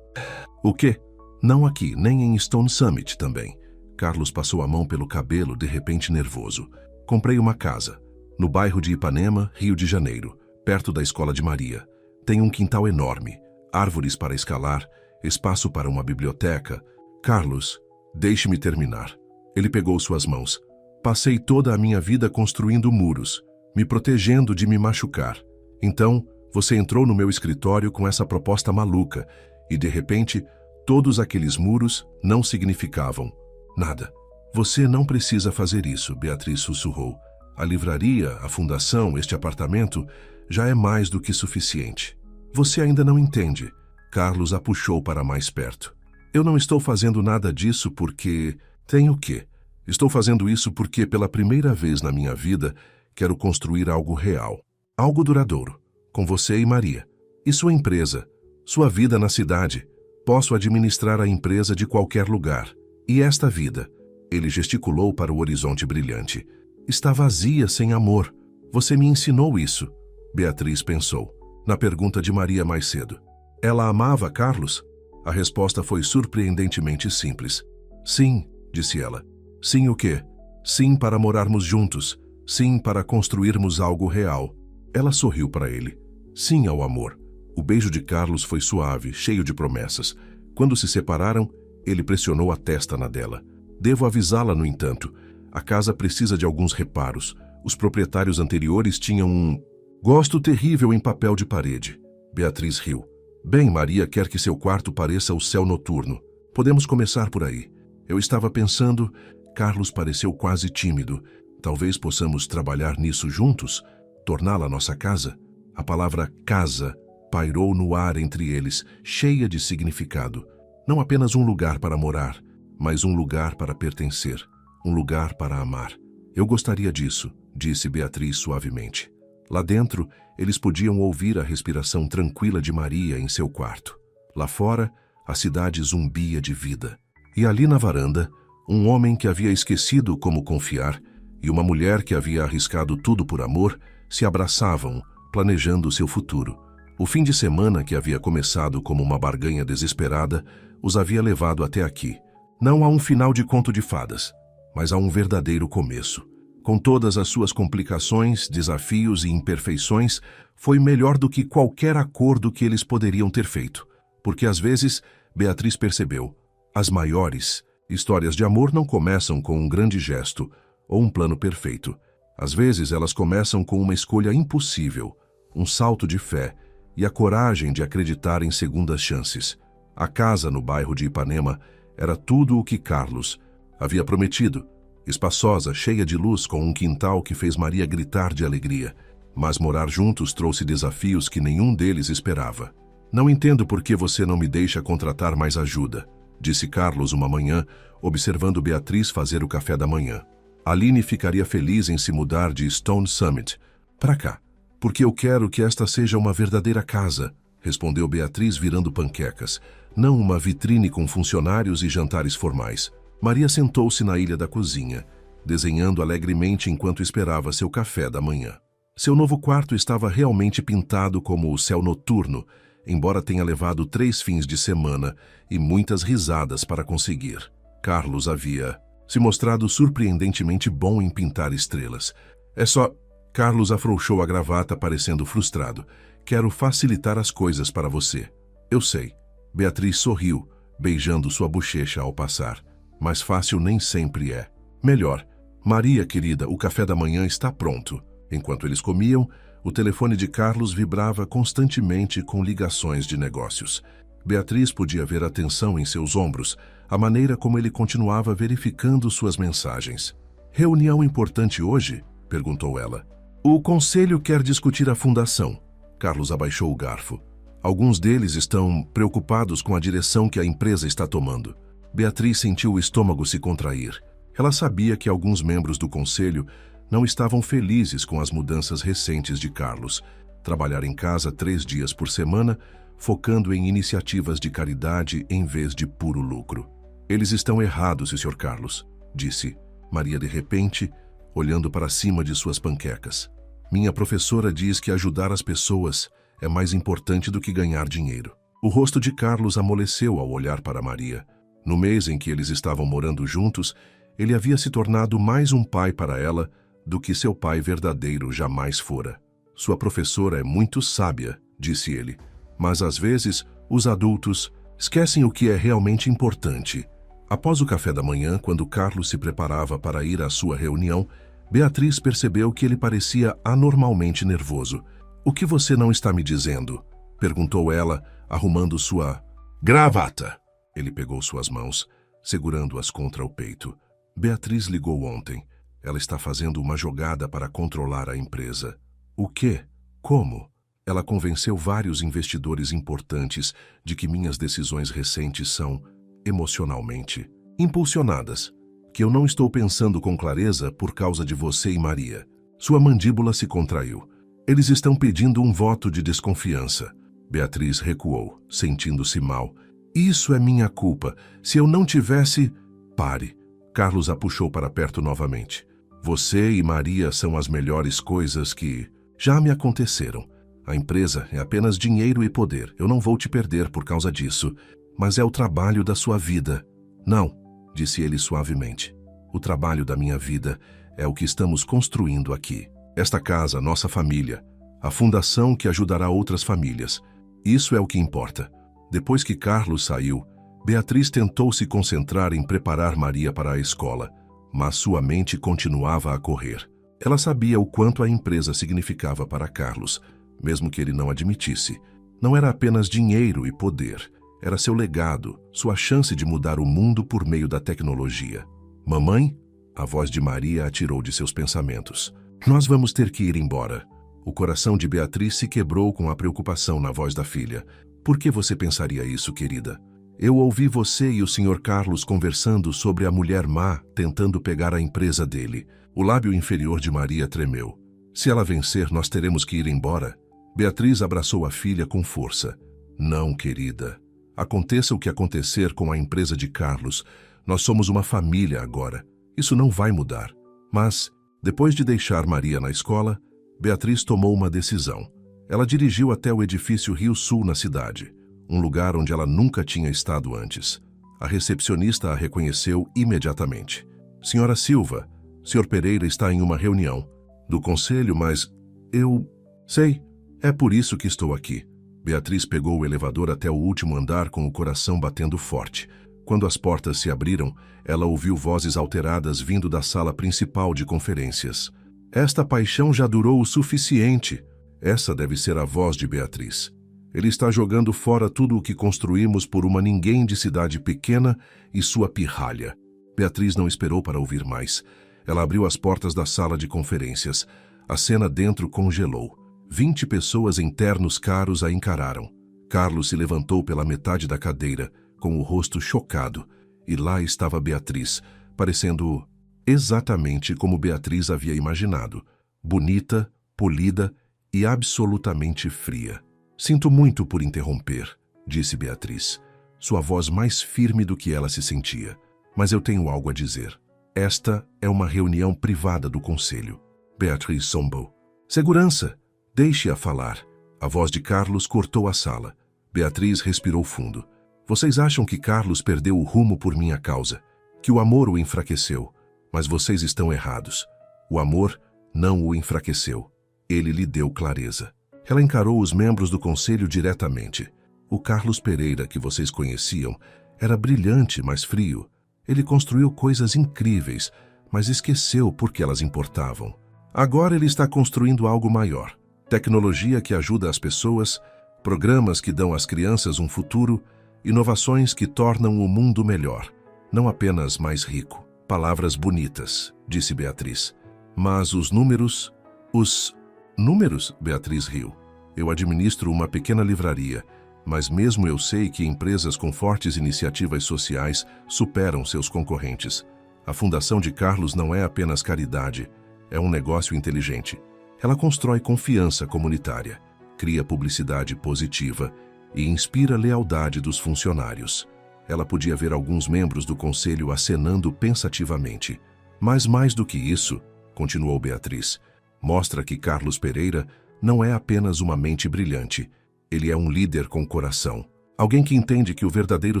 O quê? Não aqui, nem em Stone Summit também. Carlos passou a mão pelo cabelo, de repente nervoso. Comprei uma casa, no bairro de Ipanema, Rio de Janeiro, perto da escola de Maria. Tem um quintal enorme, árvores para escalar, espaço para uma biblioteca. Carlos, deixe-me terminar. Ele pegou suas mãos. Passei toda a minha vida construindo muros, me protegendo de me machucar. Então, você entrou no meu escritório com essa proposta maluca e, de repente, todos aqueles muros não significavam nada. Você não precisa fazer isso, Beatriz sussurrou. A livraria, a fundação, este apartamento já é mais do que suficiente. Você ainda não entende. Carlos a puxou para mais perto. Eu não estou fazendo nada disso porque... Tem o quê? Estou fazendo isso porque, pela primeira vez na minha vida, quero construir algo real. Algo duradouro. Com você e Maria. E sua empresa. Sua vida na cidade. Posso administrar a empresa de qualquer lugar. E esta vida, ele gesticulou para o horizonte brilhante, está vazia sem amor. Você me ensinou isso. Beatriz pensou, na pergunta de Maria mais cedo. Ela amava Carlos? A resposta foi surpreendentemente simples. Sim, disse ela. Sim o quê? Sim para morarmos juntos. Sim para construirmos algo real. Ela sorriu para ele. Sim ao amor. O beijo de Carlos foi suave, cheio de promessas. Quando se separaram, ele pressionou a testa na dela. Devo avisá-la, no entanto. A casa precisa de alguns reparos. Os proprietários anteriores tinham um gosto terrível em papel de parede. Beatriz riu. Bem, Maria quer que seu quarto pareça o céu noturno. Podemos começar por aí. Eu estava pensando... Carlos pareceu quase tímido. Talvez possamos trabalhar nisso juntos? Torná-la nossa casa? A palavra casa pairou no ar entre eles, cheia de significado. Não apenas um lugar para morar, mas um lugar para pertencer, um lugar para amar. Eu gostaria disso, disse Beatriz suavemente. Lá dentro, eles podiam ouvir a respiração tranquila de Maria em seu quarto. Lá fora, a cidade zumbia de vida. E ali na varanda, um homem que havia esquecido como confiar e uma mulher que havia arriscado tudo por amor se abraçavam, planejando seu futuro. O fim de semana, que havia começado como uma barganha desesperada, os havia levado até aqui. Não a um final de conto de fadas, mas a um verdadeiro começo. Com todas as suas complicações, desafios e imperfeições, foi melhor do que qualquer acordo que eles poderiam ter feito. Porque às vezes, Beatriz percebeu, as maiores histórias de amor não começam com um grande gesto ou um plano perfeito. Às vezes elas começam com uma escolha impossível, um salto de fé e a coragem de acreditar em segundas chances. A casa no bairro de Ipanema era tudo o que Carlos havia prometido, espaçosa, cheia de luz, com um quintal que fez Maria gritar de alegria. Mas morar juntos trouxe desafios que nenhum deles esperava. Não entendo por que você não me deixa contratar mais ajuda, disse Carlos uma manhã, observando Beatriz fazer o café da manhã. Aline ficaria feliz em se mudar de Stone Summit para cá, porque eu quero que esta seja uma verdadeira casa, respondeu Beatriz virando panquecas, não uma vitrine com funcionários e jantares formais. Maria sentou-se na ilha da cozinha, desenhando alegremente enquanto esperava seu café da manhã. Seu novo quarto estava realmente pintado como o céu noturno, embora tenha levado 3 fins de semana e muitas risadas para conseguir. Carlos havia se mostrado surpreendentemente bom em pintar estrelas. É só... Carlos afrouxou a gravata, parecendo frustrado. Quero facilitar as coisas para você. Eu sei. Beatriz sorriu, beijando sua bochecha ao passar. Mais fácil nem sempre é. Melhor. Maria, querida, o café da manhã está pronto. Enquanto eles comiam, o telefone de Carlos vibrava constantemente com ligações de negócios. Beatriz podia ver a tensão em seus ombros, a maneira como ele continuava verificando suas mensagens. Reunião importante hoje? Perguntou ela. O conselho quer discutir a fundação. Carlos abaixou o garfo. Alguns deles estão preocupados com a direção que a empresa está tomando. Beatriz sentiu o estômago se contrair. Ela sabia que alguns membros do conselho não estavam felizes com as mudanças recentes de Carlos. Trabalhar em casa 3 dias por semana, focando em iniciativas de caridade em vez de puro lucro. Eles estão errados, Sr. Carlos, disse Maria de repente, olhando para cima de suas panquecas. Minha professora diz que ajudar as pessoas é mais importante do que ganhar dinheiro. O rosto de Carlos amoleceu ao olhar para Maria. No mês em que eles estavam morando juntos, ele havia se tornado mais um pai para ela do que seu pai verdadeiro jamais fora. Sua professora é muito sábia, disse ele, mas às vezes os adultos esquecem o que é realmente importante. Após o café da manhã, quando Carlos se preparava para ir à sua reunião, Beatriz percebeu que ele parecia anormalmente nervoso. O que você não está me dizendo? Perguntou ela, arrumando sua gravata. Ele pegou suas mãos, segurando-as contra o peito. Beatriz ligou ontem. Ela está fazendo uma jogada para controlar a empresa. O quê? Como? Ela convenceu vários investidores importantes de que minhas decisões recentes são emocionalmente impulsionadas, que eu não estou pensando com clareza por causa de você e Maria. Sua mandíbula se contraiu. Eles estão pedindo um voto de desconfiança. Beatriz recuou, sentindo-se mal. Isso é minha culpa. Se eu não tivesse... Pare. Carlos a puxou para perto novamente. Você e Maria são as melhores coisas que já me aconteceram. A empresa é apenas dinheiro e poder. Eu não vou te perder por causa disso. Mas é o trabalho da sua vida. Não, disse ele suavemente. O trabalho da minha vida é o que estamos construindo aqui. Esta casa, nossa família. A fundação que ajudará outras famílias. Isso é o que importa. Depois que Carlos saiu, Beatriz tentou se concentrar em preparar Maria para a escola, mas sua mente continuava a correr. Ela sabia o quanto a empresa significava para Carlos, mesmo que ele não admitisse. Não era apenas dinheiro e poder. Era seu legado, sua chance de mudar o mundo por meio da tecnologia. Mamãe? A voz de Maria a tirou de seus pensamentos. Nós vamos ter que ir embora. O coração de Beatriz se quebrou com a preocupação na voz da filha. Por que você pensaria isso, querida? Eu ouvi você e o Sr. Carlos conversando sobre a mulher má tentando pegar a empresa dele. O lábio inferior de Maria tremeu. Se ela vencer, nós teremos que ir embora. Beatriz abraçou a filha com força. Não, querida. Aconteça o que acontecer com a empresa de Carlos, nós somos uma família agora. Isso não vai mudar. Mas, depois de deixar Maria na escola, Beatriz tomou uma decisão. Ela dirigiu até o edifício Rio Sul na cidade, um lugar onde ela nunca tinha estado antes. A recepcionista a reconheceu imediatamente. Senhora Silva, Sr. Pereira está em uma reunião do conselho, mas eu... Sei, é por isso que estou aqui. Beatriz pegou o elevador até o último andar com o coração batendo forte. Quando as portas se abriram, ela ouviu vozes alteradas vindo da sala principal de conferências. Esta paixão já durou o suficiente. Essa deve ser a voz de Beatriz. Ele está jogando fora tudo o que construímos por uma ninguém de cidade pequena e sua pirralha. Beatriz não esperou para ouvir mais. Ela abriu as portas da sala de conferências. A cena dentro congelou. 20 pessoas em ternos caros a encararam. Carlos se levantou pela metade da cadeira, com o rosto chocado, e lá estava Beatriz, parecendo exatamente como Beatriz havia imaginado, bonita, polida e absolutamente fria. Sinto muito por interromper, disse Beatriz, sua voz mais firme do que ela se sentia, mas eu tenho algo a dizer. Esta é uma reunião privada do conselho. Beatriz zombou. Segurança! Deixe-a falar. A voz de Carlos cortou a sala. Beatriz respirou fundo. Vocês acham que Carlos perdeu o rumo por minha causa, que o amor o enfraqueceu, mas vocês estão errados. O amor não o enfraqueceu. Ele lhe deu clareza. Ela encarou os membros do conselho diretamente. O Carlos Pereira, que vocês conheciam, era brilhante, mas frio. Ele construiu coisas incríveis, mas esqueceu por que elas importavam. Agora ele está construindo algo maior. Tecnologia que ajuda as pessoas, programas que dão às crianças um futuro, inovações que tornam o mundo melhor, não apenas mais rico. Palavras bonitas, disse Beatriz. Mas os números... Os números? Beatriz riu. Eu administro uma pequena livraria, mas mesmo eu sei que empresas com fortes iniciativas sociais superam seus concorrentes. A Fundação de Carlos não é apenas caridade, é um negócio inteligente. Ela constrói confiança comunitária, cria publicidade positiva e inspira lealdade dos funcionários. Ela podia ver alguns membros do conselho acenando pensativamente. Mas mais do que isso, continuou Beatriz, mostra que Carlos Pereira não é apenas uma mente brilhante. Ele é um líder com coração. Alguém que entende que o verdadeiro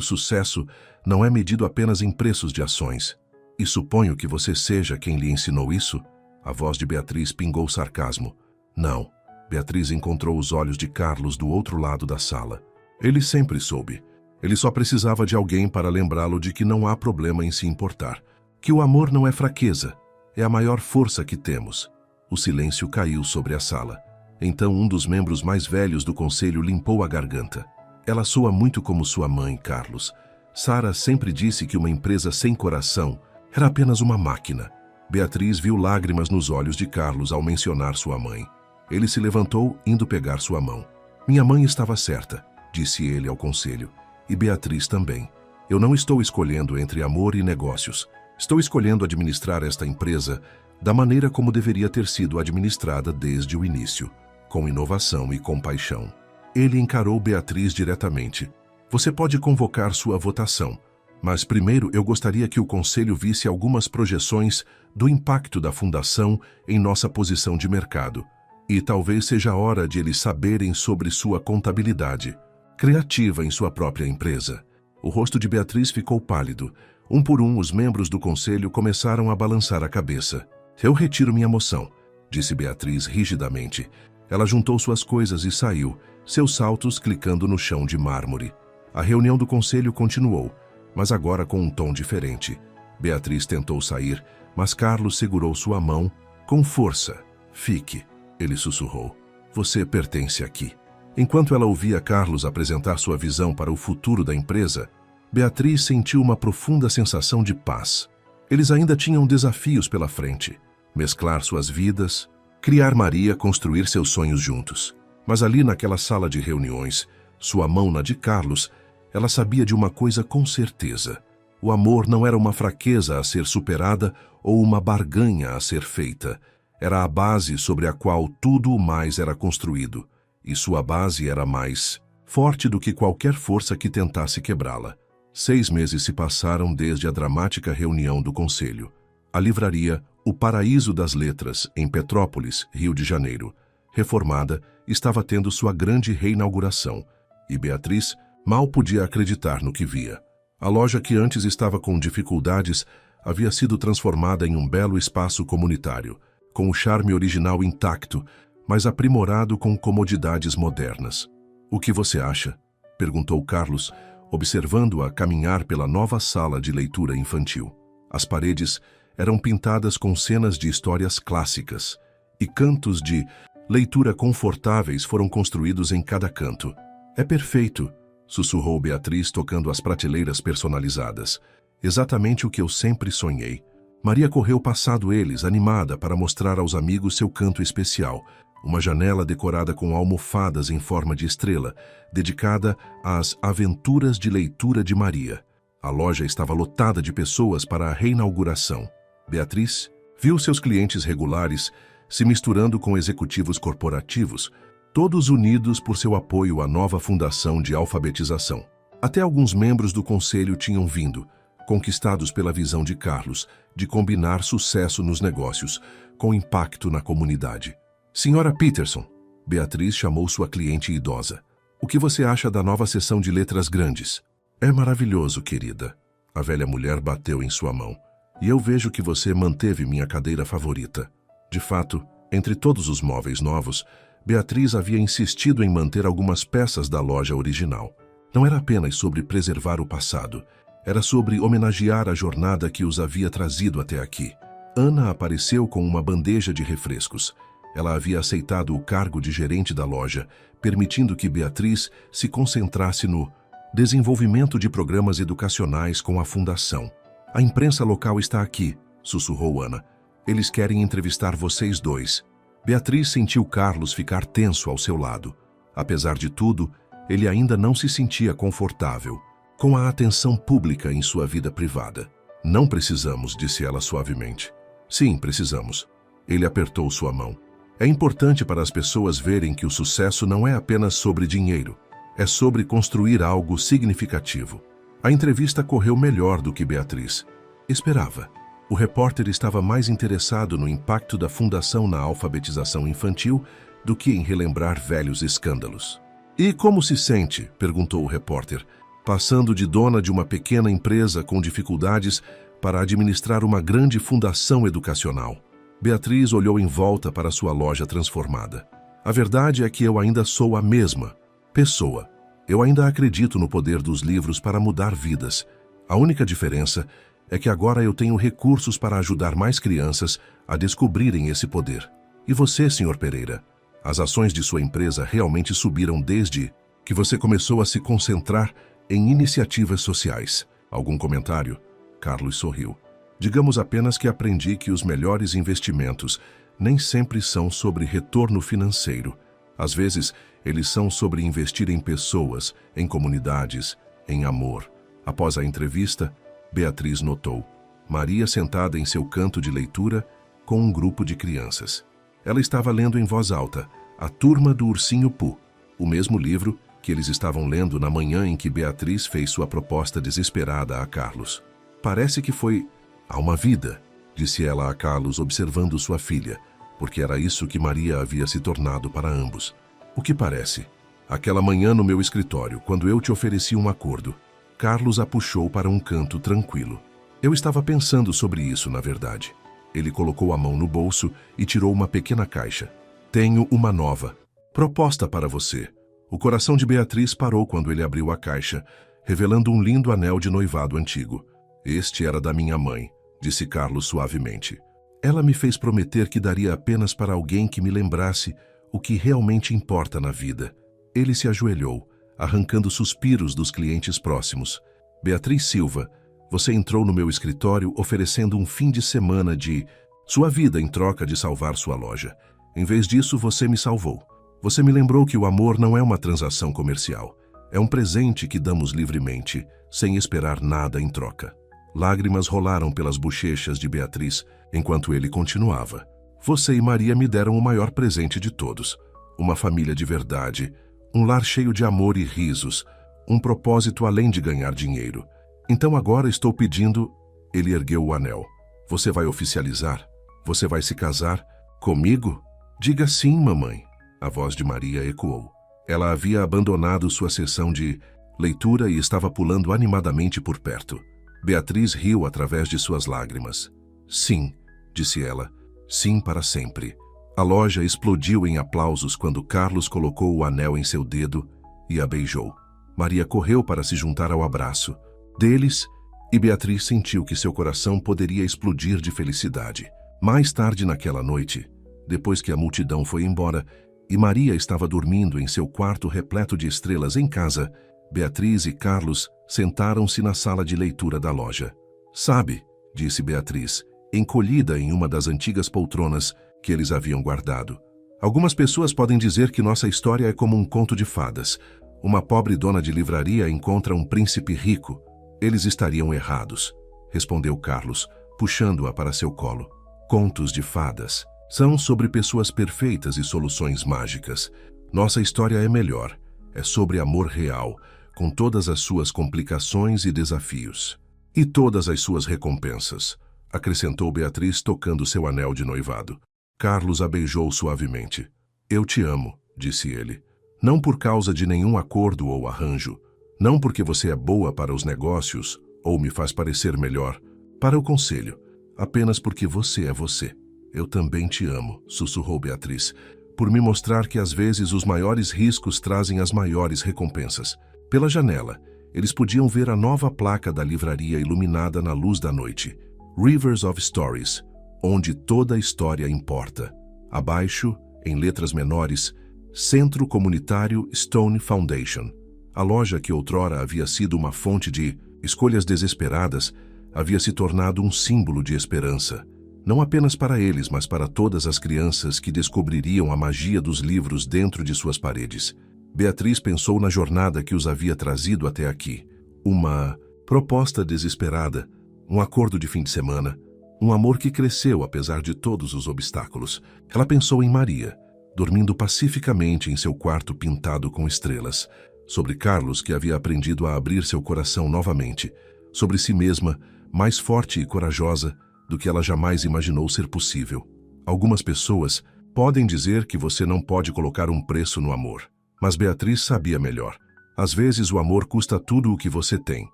sucesso não é medido apenas em preços de ações. E suponho que você seja quem lhe ensinou isso? A voz de Beatriz pingou sarcasmo. Não. Beatriz encontrou os olhos de Carlos do outro lado da sala. Ele sempre soube. Ele só precisava de alguém para lembrá-lo de que não há problema em se importar. Que o amor não é fraqueza, é a maior força que temos. O silêncio caiu sobre a sala. Então um dos membros mais velhos do conselho limpou a garganta. Ela soa muito como sua mãe, Carlos. Sara sempre disse que uma empresa sem coração era apenas uma máquina. Beatriz viu lágrimas nos olhos de Carlos ao mencionar sua mãe. Ele se levantou, indo pegar sua mão. Minha mãe estava certa, disse ele ao conselho. E Beatriz também. Eu não estou escolhendo entre amor e negócios. Estou escolhendo administrar esta empresa da maneira como deveria ter sido administrada desde o início, com inovação e compaixão. Ele encarou Beatriz diretamente. Você pode convocar sua votação, mas primeiro eu gostaria que o conselho visse algumas projeções do impacto da fundação em nossa posição de mercado. E talvez seja a hora de eles saberem sobre sua contabilidade, criativa em sua própria empresa. O rosto de Beatriz ficou pálido. Um por um, os membros do conselho começaram a balançar a cabeça. Eu retiro minha moção, disse Beatriz rigidamente. Ela juntou suas coisas e saiu, seus saltos clicando no chão de mármore. A reunião do conselho continuou, mas agora com um tom diferente. Beatriz tentou sair, mas Carlos segurou sua mão com força. Fique, ele sussurrou. Você pertence aqui. Enquanto ela ouvia Carlos apresentar sua visão para o futuro da empresa, Beatriz sentiu uma profunda sensação de paz. Eles ainda tinham desafios pela frente. Mesclar suas vidas, criar Maria, construir seus sonhos juntos. Mas ali naquela sala de reuniões, sua mão na de Carlos, ela sabia de uma coisa com certeza. O amor não era uma fraqueza a ser superada ou uma barganha a ser feita. Era a base sobre a qual tudo o mais era construído. E sua base era mais forte do que qualquer força que tentasse quebrá-la. 6 meses se passaram desde a dramática reunião do conselho. A livraria O Paraíso das Letras, em Petrópolis, Rio de Janeiro, reformada, estava tendo sua grande reinauguração, e Beatriz mal podia acreditar no que via. A loja, que antes estava com dificuldades, havia sido transformada em um belo espaço comunitário, com o charme original intacto, mas aprimorado com comodidades modernas. O que você acha? Perguntou Carlos, observando-a caminhar pela nova sala de leitura infantil. As paredes eram pintadas com cenas de histórias clássicas, e cantos de leitura confortáveis foram construídos em cada canto. É perfeito, sussurrou Beatriz, tocando as prateleiras personalizadas. Exatamente o que eu sempre sonhei. Maria correu passado eles, animada, para mostrar aos amigos seu canto especial, uma janela decorada com almofadas em forma de estrela, dedicada às aventuras de leitura de Maria. A loja estava lotada de pessoas para a reinauguração. Beatriz viu seus clientes regulares se misturando com executivos corporativos, todos unidos por seu apoio à nova fundação de alfabetização. Até alguns membros do conselho tinham vindo, conquistados pela visão de Carlos, de combinar sucesso nos negócios com impacto na comunidade. Senhora Peterson, Beatriz chamou sua cliente idosa. O que você acha da nova seção de letras grandes? É maravilhoso, querida. A velha mulher bateu em sua mão. E eu vejo que você manteve minha cadeira favorita. De fato, entre todos os móveis novos, Beatriz havia insistido em manter algumas peças da loja original. Não era apenas sobre preservar o passado, era sobre homenagear a jornada que os havia trazido até aqui. Ana apareceu com uma bandeja de refrescos. Ela havia aceitado o cargo de gerente da loja, permitindo que Beatriz se concentrasse no desenvolvimento de programas educacionais com a fundação. A imprensa local está aqui, sussurrou Ana. Eles querem entrevistar vocês dois. Beatriz sentiu Carlos ficar tenso ao seu lado. Apesar de tudo, ele ainda não se sentia confortável com a atenção pública em sua vida privada. Não precisamos, disse ela suavemente. Sim, precisamos. Ele apertou sua mão. É importante para as pessoas verem que o sucesso não é apenas sobre dinheiro. É sobre construir algo significativo. A entrevista correu melhor do que Beatriz esperava. O repórter estava mais interessado no impacto da fundação na alfabetização infantil do que em relembrar velhos escândalos. E como se sente? Perguntou o repórter, passando de dona de uma pequena empresa com dificuldades para administrar uma grande fundação educacional. Beatriz olhou em volta para sua loja transformada. A verdade é que eu ainda sou a mesma pessoa. Eu ainda acredito no poder dos livros para mudar vidas. A única diferença é que agora eu tenho recursos para ajudar mais crianças a descobrirem esse poder. E você, Sr. Pereira? As ações de sua empresa realmente subiram desde que você começou a se concentrar em iniciativas sociais. Algum comentário? Carlos sorriu. Digamos apenas que aprendi que os melhores investimentos nem sempre são sobre retorno financeiro. Às vezes, eles são sobre investir em pessoas, em comunidades, em amor. Após a entrevista, Beatriz notou Maria sentada em seu canto de leitura com um grupo de crianças. Ela estava lendo em voz alta A Turma do Ursinho Pooh, o mesmo livro que eles estavam lendo na manhã em que Beatriz fez sua proposta desesperada a Carlos. Parece que foi há uma vida, disse ela a Carlos observando sua filha, porque era isso que Maria havia se tornado para ambos. O que parece? Aquela manhã no meu escritório, quando eu te ofereci um acordo, Carlos a puxou para um canto tranquilo. Eu estava pensando sobre isso, na verdade. Ele colocou a mão no bolso e tirou uma pequena caixa. Tenho uma nova proposta para você. O coração de Beatriz parou quando ele abriu a caixa, revelando um lindo anel de noivado antigo. Este era da minha mãe, disse Carlos suavemente. Ela me fez prometer que daria apenas para alguém que me lembrasse o que realmente importa na vida. Ele se ajoelhou, arrancando suspiros dos clientes próximos. Beatriz Silva, você entrou no meu escritório oferecendo um fim de semana de sua vida em troca de salvar sua loja. Em vez disso, você me salvou. Você me lembrou que o amor não é uma transação comercial. É um presente que damos livremente, sem esperar nada em troca. Lágrimas rolaram pelas bochechas de Beatriz enquanto ele continuava. Você e Maria me deram o maior presente de todos. Uma família de verdade, um lar cheio de amor e risos, um propósito além de ganhar dinheiro. Então agora estou pedindo... Ele ergueu o anel. Você vai oficializar? Você vai se casar? Comigo? Diga sim, mamãe. A voz de Maria ecoou. Ela havia abandonado sua sessão de leitura e estava pulando animadamente por perto. Beatriz riu através de suas lágrimas. Sim, disse ela. Sim para sempre. A loja explodiu em aplausos quando Carlos colocou o anel em seu dedo e a beijou. Maria correu para se juntar ao abraço deles e Beatriz sentiu que seu coração poderia explodir de felicidade. Mais tarde naquela noite, depois que a multidão foi embora e Maria estava dormindo em seu quarto repleto de estrelas em casa, Beatriz e Carlos sentaram-se na sala de leitura da loja. Sabe, disse Beatriz, encolhida em uma das antigas poltronas que eles haviam guardado. Algumas pessoas podem dizer que nossa história é como um conto de fadas. Uma pobre dona de livraria encontra um príncipe rico. Eles estariam errados, respondeu Carlos, puxando-a para seu colo. Contos de fadas são sobre pessoas perfeitas e soluções mágicas. Nossa história é melhor. É sobre amor real, com todas as suas complicações e desafios. E todas as suas recompensas, acrescentou Beatriz tocando seu anel de noivado. Carlos a beijou suavemente. Eu te amo, disse ele. Não por causa de nenhum acordo ou arranjo. Não porque você é boa para os negócios ou me faz parecer melhor. Para o conselho. Apenas porque você é você. Eu também te amo, sussurrou Beatriz, por me mostrar que às vezes os maiores riscos trazem as maiores recompensas. Pela janela, eles podiam ver a nova placa da livraria iluminada na luz da noite. Rivers of Stories, onde toda história importa. Abaixo, em letras menores, Centro Comunitário Stone Foundation. A loja que outrora havia sido uma fonte de escolhas desesperadas havia se tornado um símbolo de esperança. Não apenas para eles, mas para todas as crianças que descobririam a magia dos livros dentro de suas paredes. Beatriz pensou na jornada que os havia trazido até aqui. Uma proposta desesperada, um acordo de fim de semana, um amor que cresceu apesar de todos os obstáculos. Ela pensou em Maria, dormindo pacificamente em seu quarto pintado com estrelas, sobre Carlos, que havia aprendido a abrir seu coração novamente, sobre si mesma, mais forte e corajosa do que ela jamais imaginou ser possível. Algumas pessoas podem dizer que você não pode colocar um preço no amor, mas Beatriz sabia melhor. Às vezes o amor custa tudo o que você tem,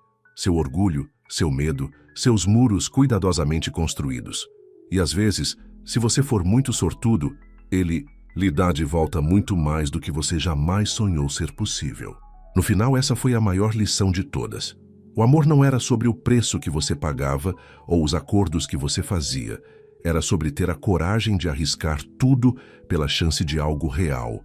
seu orgulho, seu medo, seus muros cuidadosamente construídos. E às vezes, se você for muito sortudo, ele lhe dá de volta muito mais do que você jamais sonhou ser possível. No final, essa foi a maior lição de todas. O amor não era sobre o preço que você pagava ou os acordos que você fazia. Era sobre ter a coragem de arriscar tudo pela chance de algo real,